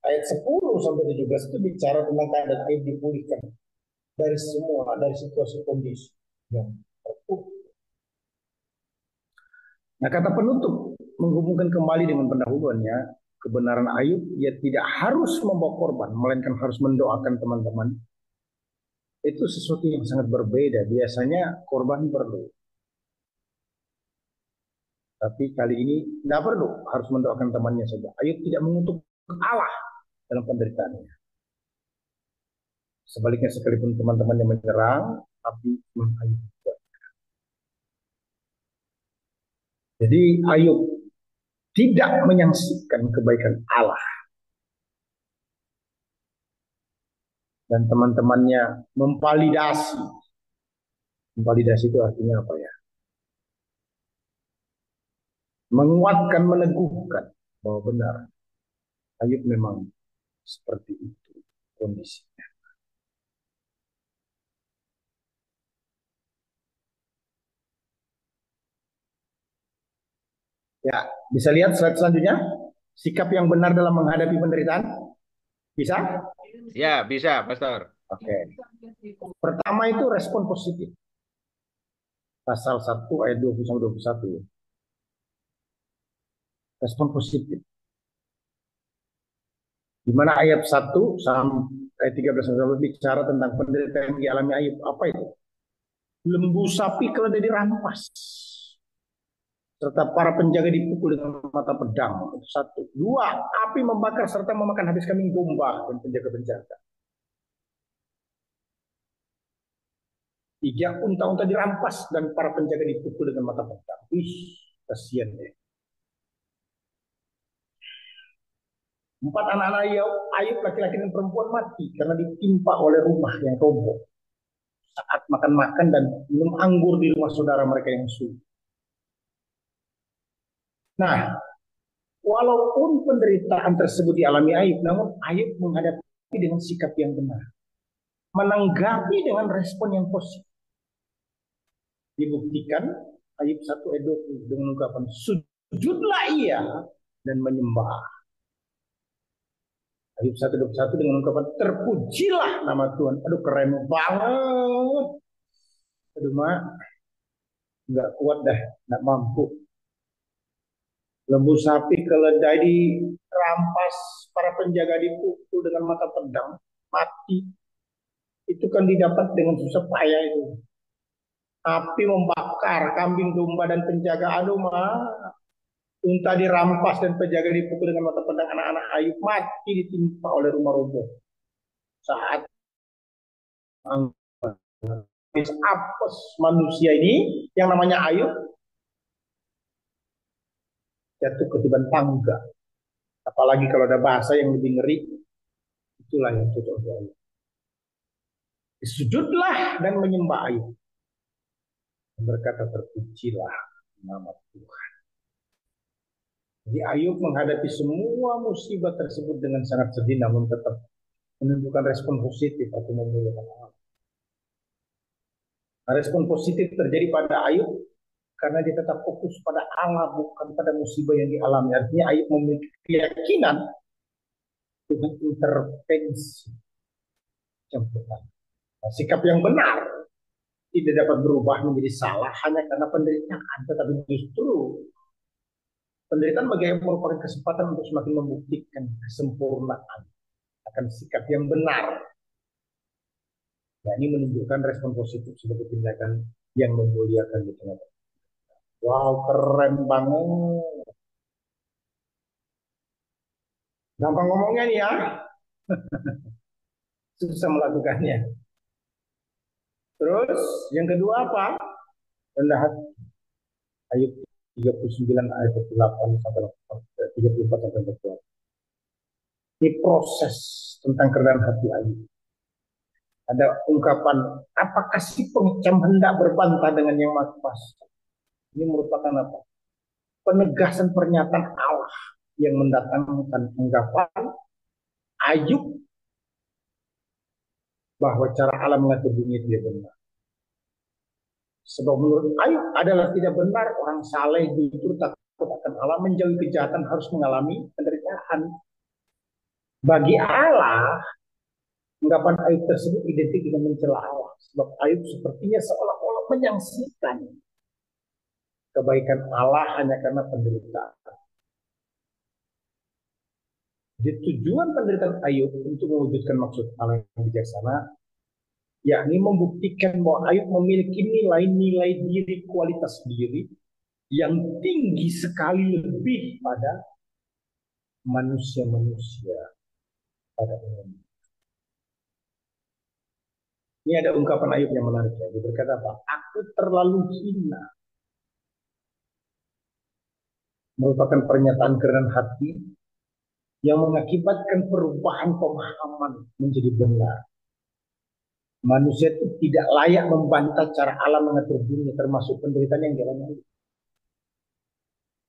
ayat 10 sampai 17 itu bicara tentang keadaan Ayub dipulihkan dari situasi kondisi yang terpuruk. Nah, kata penutup menghubungkan kembali dengan pendahuluannya, kebenaran Ayub, ia tidak harus membawa korban, melainkan harus mendoakan teman-teman. Itu sesuatu yang sangat berbeda. Biasanya korban perlu, tapi kali ini tidak perlu, harus mendoakan temannya saja. Ayub tidak mengutuk Allah dalam penderitaannya. Sebaliknya, sekalipun teman-temannya menyerang, tapi Ayub kuat. Jadi Ayub tidak menyaksikan kebaikan Allah. Dan teman-temannya memvalidasi. Memvalidasi itu artinya apa ya? Menguatkan, meneguhkan bahwa benar Ayub memang seperti itu kondisinya. Ya, bisa lihat slide selanjutnya. Sikap yang benar dalam menghadapi penderitaan. Bisa? Ya, bisa, Pastor. Oke. Pertama itu respon positif. Pasal 1 ayat 20-21. Respon positif. Di mana ayat 1 sampai 13 bicara tentang penderitaan yang dialami Ayub. Apa itu? Lembu sapi keledai dirampas, serta para penjaga dipukul dengan mata pedang. Itu 1. 2. Api membakar serta memakan habis kambing domba dan penjaga-penjaga. 3. Unta-unta dirampas dan para penjaga dipukul dengan mata pedang. Kasihan deh. 4. Anak-anak Ayub laki-laki dan perempuan mati karena ditimpa oleh rumah yang roboh saat makan-makan dan minum anggur di rumah saudara mereka yang sulih. Nah, walaupun penderitaan tersebut dialami Ayub, namun Ayub menghadapi dengan sikap yang benar, menanggapi dengan respon yang positif. Dibuktikan Ayub 1 ayat 20 dengan ungkapan sujudlah ia dan menyembah. Ayub 1:21 dengan ungkapan terpujilah nama Tuhan. Aduh, keren banget. Aduh, mak, nggak kuat dah, nggak mampu. Lembu sapi keledai dirampas, para penjaga dipukul dengan mata pedang, mati. Itu kan didapat dengan susah payah itu. Api membakar kambing domba dan penjaga. Aduh, mak. Unta dirampas dan penjaga dipukul dengan mata pedang. Anak-anak Ayub mati ditimpa oleh rumah roboh. Saat apes manusia ini yang namanya Ayub jatuh ke tiban tangga. Apalagi kalau ada bahasa yang lebih ngeri, itulah yang cocok untuk Ayub. Sujudlah dan menyembah Ayub. Berkata terpujilah nama Tuhan. Jadi Ayub menghadapi semua musibah tersebut dengan sangat sedih, namun tetap menunjukkan respon positif atau memuliakan Allah. Nah, respon positif terjadi pada Ayub karena dia tetap fokus pada Allah, bukan pada musibah yang dialami. Artinya Ayub memiliki keyakinan Tuhan intervensi. Nah, sikap yang benar tidak dapat berubah menjadi salah hanya karena penderitaan, tetapi justru Penderitaan bagi Ayub merupakan kesempatan untuk semakin membuktikan kesempurnaan akan sikap yang benar. Nah, ini menunjukkan respon positif sebagai tindakan yang memuliakan di tengah. Wow, keren banget. Gampang ngomongnya nih ya, susah melakukannya. Terus yang kedua apa? Rendah hati. Ayub 39 ayat 8 sampai 34 sampai 40. Ini proses tentang kerendahan hati Ayub. Ada ungkapan, apakah si pengecam hendak berbantah dengan yang maha kuasa? Ini merupakan apa? Penegasan pernyataan Allah yang mendatangkan ungkapan Ayub bahwa cara Allah mengatur dunia tidak benar. Sebab menurut Ayub adalah tidak benar orang saleh jujur takut akan Allah menjauhi kejahatan harus mengalami penderitaan. Bagi Allah, ungkapan Ayub tersebut identik dengan mencela Allah. Sebab Ayub sepertinya seolah-olah menyaksikan kebaikan Allah hanya karena penderitaan. Jadi tujuan penderitaan Ayub untuk mewujudkan maksud Allah yang bijaksana, yakni membuktikan bahwa Ayub memiliki nilai-nilai diri, kualitas diri yang tinggi sekali lebih pada manusia-manusia pada umumnya. Ini ada ungkapan Ayub yang menarik. Dia berkata apa? Aku terlalu hina. Merupakan pernyataan kerendahan hati yang mengakibatkan perubahan pemahaman menjadi benar. Manusia itu tidak layak membantah cara Allah mengatur dunia, termasuk penderitaan yang dialami.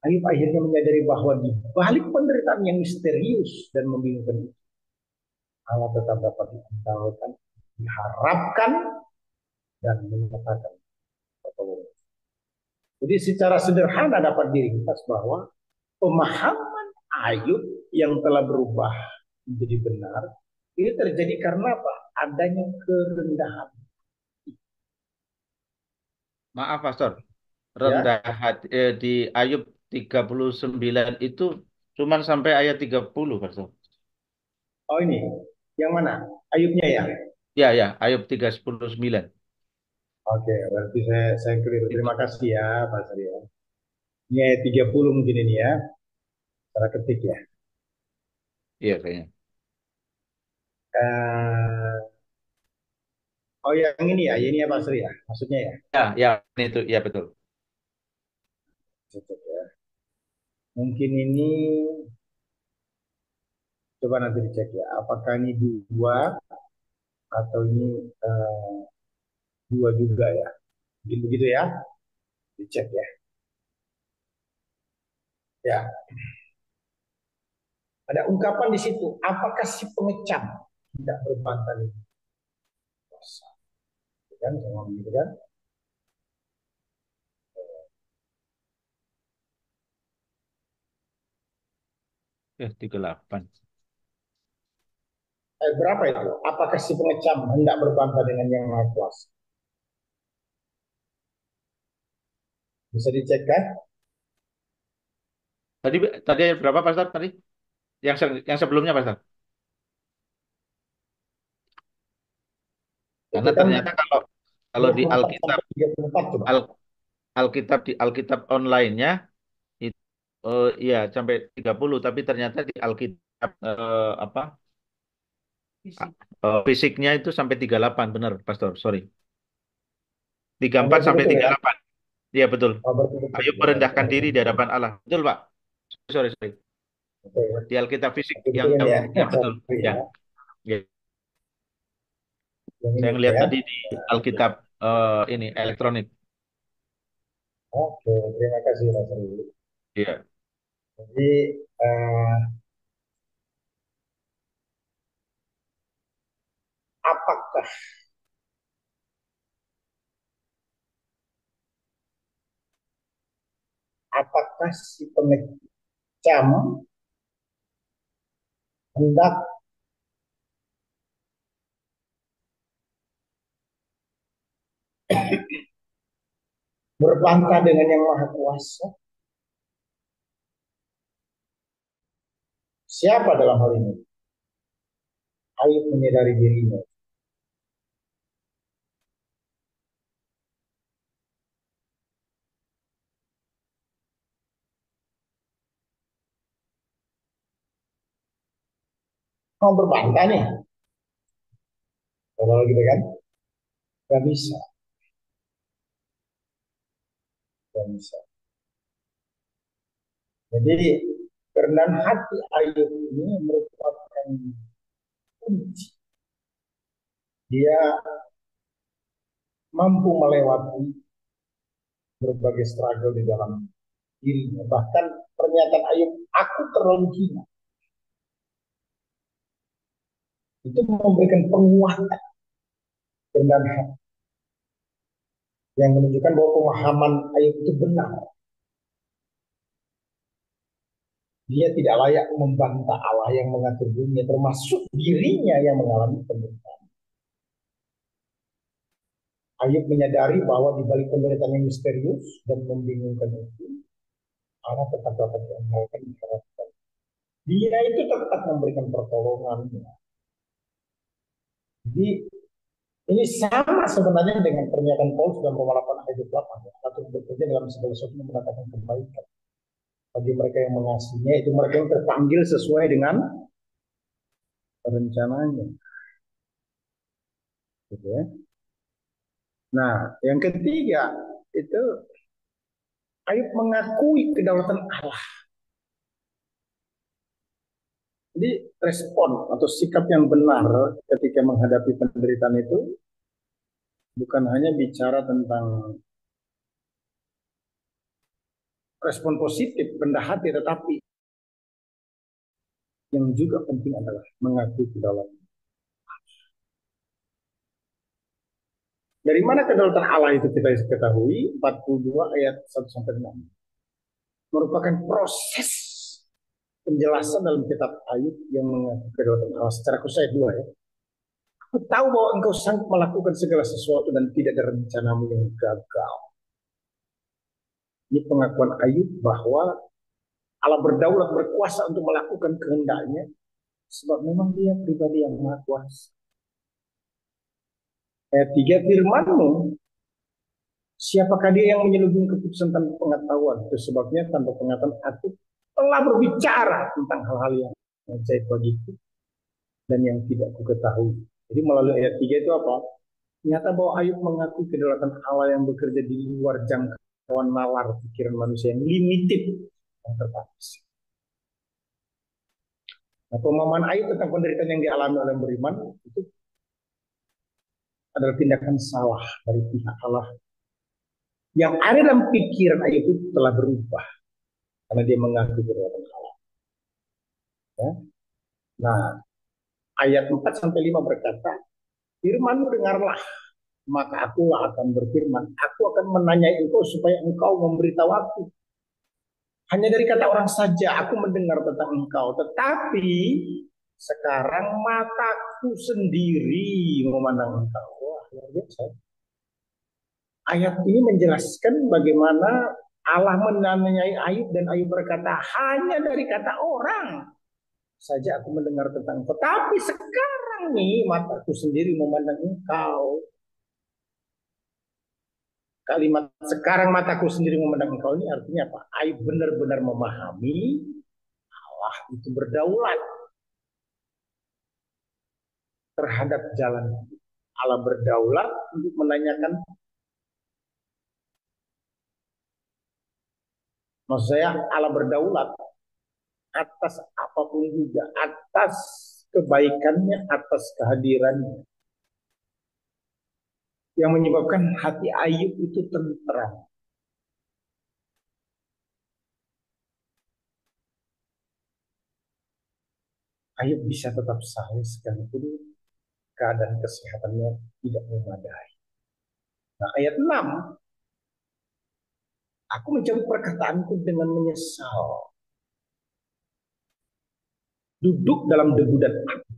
Ayub akhirnya menyadari bahwa di balik penderitaan yang misterius dan membingungkan itu, Allah tetap dapat diandalkan, diharapkan, dan menyatakan pertolongan. Jadi secara sederhana dapat diringkas bahwa pemahaman Ayub yang telah berubah menjadi benar, ini terjadi karena apa? Adanya kerendahan. Maaf, Pastor. Ya, Rendah hati, di Ayub 39 itu cuman sampai ayat 30, Pastor. oh ini, yang mana? Ayubnya ya? Ya, ya, Ayub 39. Oke, berarti saya keliru. Itu. Terima kasih ya, Pak Surya. Ini ayat 30 mungkin ini ya, cara ketik ya. Iya, kayaknya. Eh, oh yang ini ya, ini ya Pak Surya, maksudnya ya. Ya, ya, itu, ya betul. Saya cek ya. Mungkin ini, coba nanti dicek ya, apakah ini dua atau ini dua juga ya. Mungkin begitu ya, dicek ya. Ya, ada ungkapan di situ, apakah si pengecam tidak berbantah ini? Kan, sama begitu kan? 38. Berapa itu? Apakah si pengecam hendak berbantah dengan yang maha kuasa? Bisa dicek kan? Tadi tadi ayat berapa, Pastor? Tadi? Yang sebelumnya, Pastor. Itu Karena kan ternyata kalau kalau di 24 Alkitab sampai 34 coba. Al, Alkitab online-nya itu iya sampai 30, tapi ternyata di Alkitab apa? Fisiknya itu sampai 38, benar, Pastor. Sorry. tiga puluh Oh, empat berarti sampai betul tiga ya? puluh delapan. Iya, betul. Oh, berarti betul. Ayub Ya, merendahkan berarti diri di betul. hadapan Allah. Betul, Pak. Sorry, sorry. Betul ya. Di Alkitab fisik Berarti yang betul ini ya. ya betul. Sorry Ya. ya. Ya. Yang ini Saya ngelihat ya. tadi di Alkitab ini elektronik. Oke, terima kasih Mas Ruli. Iya. Jadi eh, apakah apakah si pengecam hendak berbantah dengan yang maha kuasa? Siapa dalam hal ini? Ayub menyadari dirinya. Mau berbantah nih, kalau gitu kan? Gak bisa, gak bisa. Jadi kerendahan hati Ayub ini merupakan kunci. Dia mampu melewati berbagai struggle di dalam dirinya. Bahkan pernyataan Ayub, aku terlalu hina, itu memberikan penguatan kerendahan hati yang menunjukkan bahwa pemahaman Ayub itu benar. Dia tidak layak membantah Allah yang mengatur dunia, termasuk dirinya yang mengalami penderitaan. Ayub menyadari bahwa di balik penderitaan yang misterius dan membingungkan itu, Allah tetap dapat diandalkan. Dia itu tetap memberikan pertolongannya. Jadi ini sama sebenarnya dengan pernyataan Paulus dalam Roma 8 ayat 8. Atau bekerja dalam segala sesuatu yang mendatangkan kebaikan bagi mereka yang mengasihinya, itu mereka yang terpanggil sesuai dengan rencananya. Gitu ya. Nah, yang ketiga itu Ayub mengakui kedaulatan Allah. Jadi respon atau sikap yang benar ketika menghadapi penderitaan itu bukan hanya bicara tentang respon positif, rendah hati, tetapi yang juga penting adalah mengakui kedaulatan. Dari mana kedaulatan Allah itu kita ketahui? 42 ayat 1-6. Merupakan proses penjelasan dalam kitab Ayub yang mengakui kedaulatan Allah secara khusus ayat 2 ya. Aku tahu bahwa engkau sanggup melakukan segala sesuatu dan tidak ada rencanamu yang gagal. Ini pengakuan Ayub bahwa Allah berdaulat berkuasa untuk melakukan kehendaknya sebab memang dia pribadi yang maha kuasa. Ayat 3, firman-Mu, siapakah dia yang menyelubung keputusan tanpa pengetahuan? Itu sebabnya tanpa pengetahuan aku telah berbicara tentang hal-hal yang ajaib bagiku dan yang tidak ku ketahui. Jadi melalui ayat 3 itu apa? Nyata bahwa Ayub mengakui kedaulatan Allah yang bekerja di luar jangkauan nalar pikiran manusia yang limited, yang terbatas. Nah, pemahaman Ayub tentang penderitaan yang dialami oleh yang beriman itu adalah tindakan salah dari pihak Allah. Yang ada dalam pikiran Ayub itu telah berubah karena dia mengakui kedaulatan Allah. Ya. Nah, ayat 4-5 berkata, firman-Mu dengarlah, maka akulah akan berfirman. Aku akan menanyai engkau supaya engkau memberitahu aku. Hanya dari kata orang saja aku mendengar tentang engkau. Tetapi sekarang mataku sendiri memandang engkau. Wah, luar biasa. Ayat ini menjelaskan bagaimana Allah menanyai Ayub dan Ayub berkata, hanya dari kata orang saja aku mendengar tentang engkau. Tapi sekarang nih mataku sendiri memandang engkau. Kalimat sekarang mataku sendiri memandang engkau ini artinya apa? Ayub benar-benar memahami Allah itu berdaulat terhadap jalan. Allah berdaulat untuk menanyakan, maksud saya Allah berdaulat atas apapun juga, atas kebaikannya, atas kehadirannya, yang menyebabkan hati Ayub itu tentram. Ayub bisa tetap saleh sekalipun keadaan kesehatannya tidak memadai. Nah, ayat 6, aku mencabut perkataanku dengan menyesal. Duduk dalam debu dan api.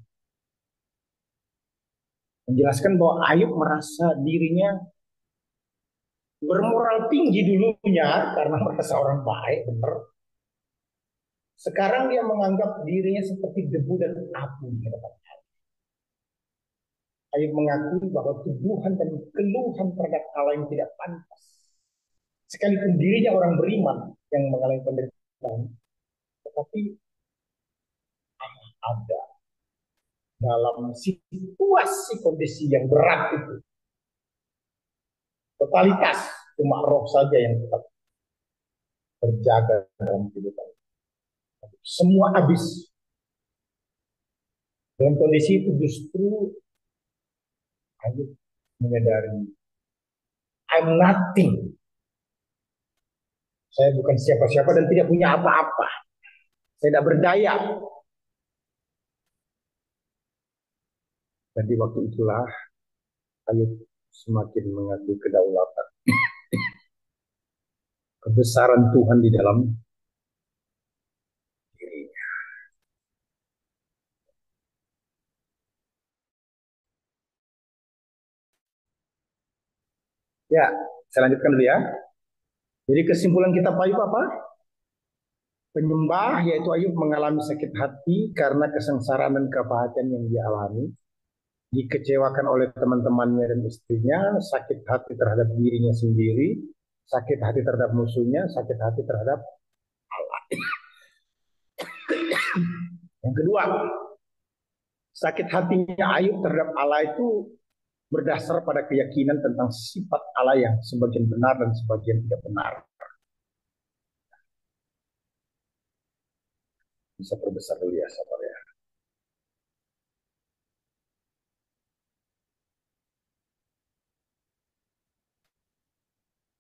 Menjelaskan bahwa Ayub merasa dirinya bermoral tinggi dulunya karena merasa orang baik, benar. Sekarang dia menganggap dirinya seperti debu dan abu di hadapan Allah. Ayub mengakui bahwa tuduhan dan keluhan terhadap Allah yang tidak pantas. Sekalipun dirinya orang beriman yang mengalami penderitaan, tetapi ada dalam situasi kondisi yang berat itu. Totalitas cuma roh saja yang tetap terjaga dalam kehidupan. Semua habis. Dalam kondisi itu justru Ayub menyadari I'm nothing. Saya bukan siapa-siapa dan tidak punya apa-apa. Saya tidak berdaya. Dan di waktu itulah Ayub semakin mengakui kedaulatan, kebesaran Tuhan di dalam dirinya. Ya, saya lanjutkan dulu ya. Jadi kesimpulan kita Pak Ayub apa? Penyembah yaitu Ayub mengalami sakit hati karena kesengsaraan dan kebahagiaan yang dia alami. Dikecewakan oleh teman-temannya dan istrinya, sakit hati terhadap dirinya sendiri, sakit hati terhadap musuhnya, sakit hati terhadap Allah. Yang kedua, sakit hatinya Ayub terhadap Allah itu berdasar pada keyakinan tentang sifat Allah yang sebagian benar dan sebagian tidak benar. Bisa perbesar dulu ya, sabar ya.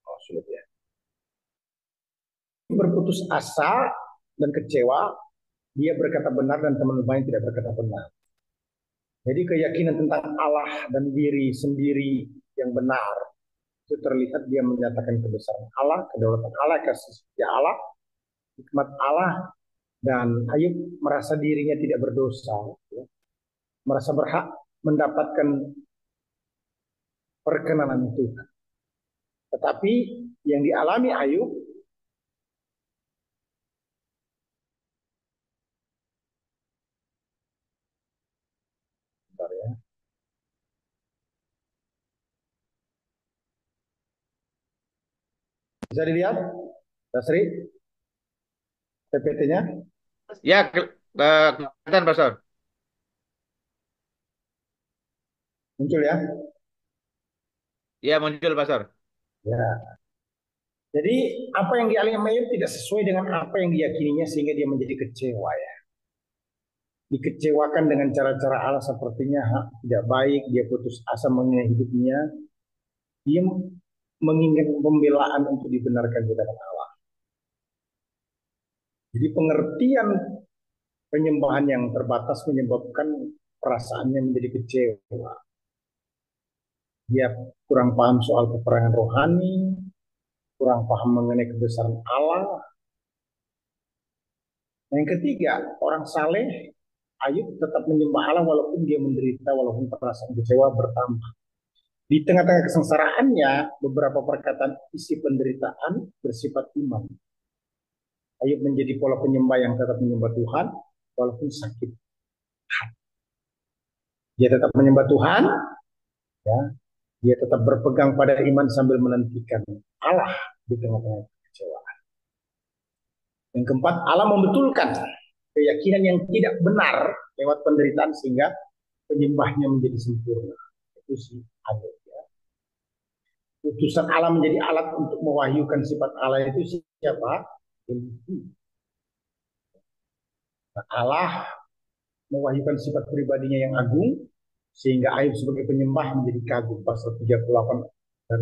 Oh, sulit ya. Berputus asa dan kecewa, dia berkata benar dan teman-teman tidak berkata benar. Jadi keyakinan tentang Allah dan diri sendiri yang benar itu terlihat dia menyatakan kebesaran Allah, kedaulatan Allah, kasih setia Allah, hikmat Allah, dan Ayub merasa dirinya tidak berdosa, ya, merasa berhak mendapatkan perkenanan Tuhan. Tetapi yang dialami Ayub ya, bisa dilihat, Dasri, PPT-nya. Ya, kelihatan Pastor. Muncul ya? Ya, muncul Pastor. Ya. Jadi apa yang dialami Ayub tidak sesuai dengan apa yang diyakininya sehingga dia menjadi kecewa ya. Dikecewakan dengan cara-cara Allah sepertinya tidak baik, dia putus asa mengenai hidupnya, dia menginginkan pembelaan untuk dibenarkan di hadapan Allah. Jadi pengertian penyembahan yang terbatas menyebabkan perasaannya menjadi kecewa. Dia kurang paham soal peperangan rohani, kurang paham mengenai kebesaran Allah. Yang ketiga, orang saleh, Ayub tetap menyembah Allah walaupun dia menderita, walaupun perasaan kecewa bertambah. Di tengah-tengah kesengsaraannya, beberapa perkataan isi penderitaan bersifat iman. Ayub menjadi pola penyembah yang tetap menyembah Tuhan, walaupun sakit. Dia tetap menyembah Tuhan, ya. Dia tetap berpegang pada iman sambil menantikan Allah di tengah-tengah kekecewaan. Yang keempat, Allah membetulkan keyakinan yang tidak benar lewat penderitaan sehingga penyembahnya menjadi sempurna. Itu sih Ayub ya. Utusan Allah menjadi alat untuk mewahyukan sifat Allah itu siapa? Nah, Allah mewahyukan sifat pribadinya yang agung sehingga Ayub sebagai penyembah menjadi kagum. Pasal 38 dan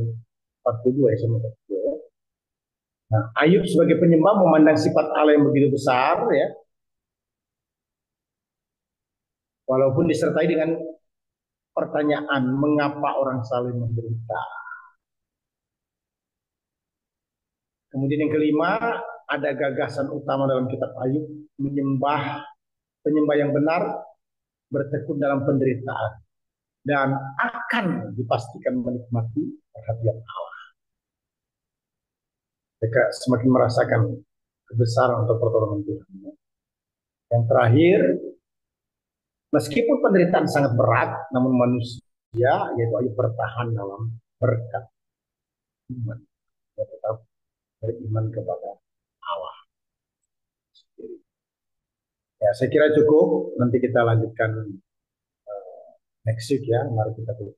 42 ya sama 42 ya. Nah, Ayub sebagai penyembah memandang sifat Allah yang begitu besar ya. Walaupun disertai dengan pertanyaan mengapa orang saleh menderita. Kemudian yang kelima, ada gagasan utama dalam kitab Ayub, penyembah yang benar bertekun dalam penderitaan dan akan dipastikan menikmati perhatian Allah. Mereka semakin merasakan kebesaran atau pertolongan Tuhan. Yang terakhir, meskipun penderitaan sangat berat, namun manusia yaitu ayo bertahan dalam berkat iman. Ya, tetap beriman kepada Allah sendiri. Ya, saya kira cukup. Nanti kita lanjutkan next week ya. Mari kita tutup.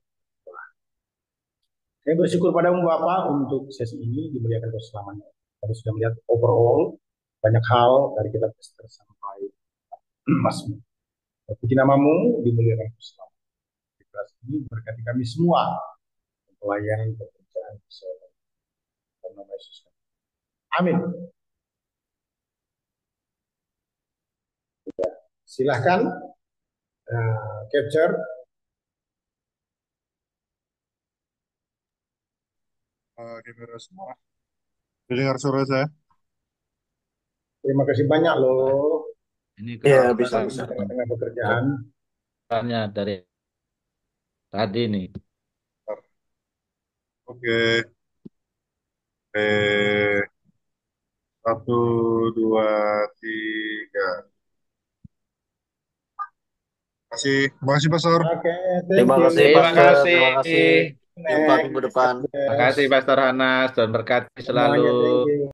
Saya bersyukur padamu Bapak untuk sesi ini dimuliakan Tuhan selamanya. Kami sudah melihat overall banyak hal dari kita Pastor sampai Mazmur. Puji namamu dimuliakan Tuhan selamanya. Kelas ini berkati kami semua pelayanan pekerjaan kesehatan dalam nama Yesus. Amin. Silahkan capture. Kamera semua. Dengar suara saya? Terima kasih banyak loh. Ini Iya, kebetulan bisa. Tengah-tengah pekerjaan. kebetulannya dari tadi nih. Oke. Satu, dua, tiga. Terima kasih, Pastor. Oke, Terima thank kasih, you. Terima Pastor. kasih. Terima kasih. Jumpa Next. minggu depan. Terima kasih Pastor Hanas, Tuhan berkati selalu. Semuanya thank you.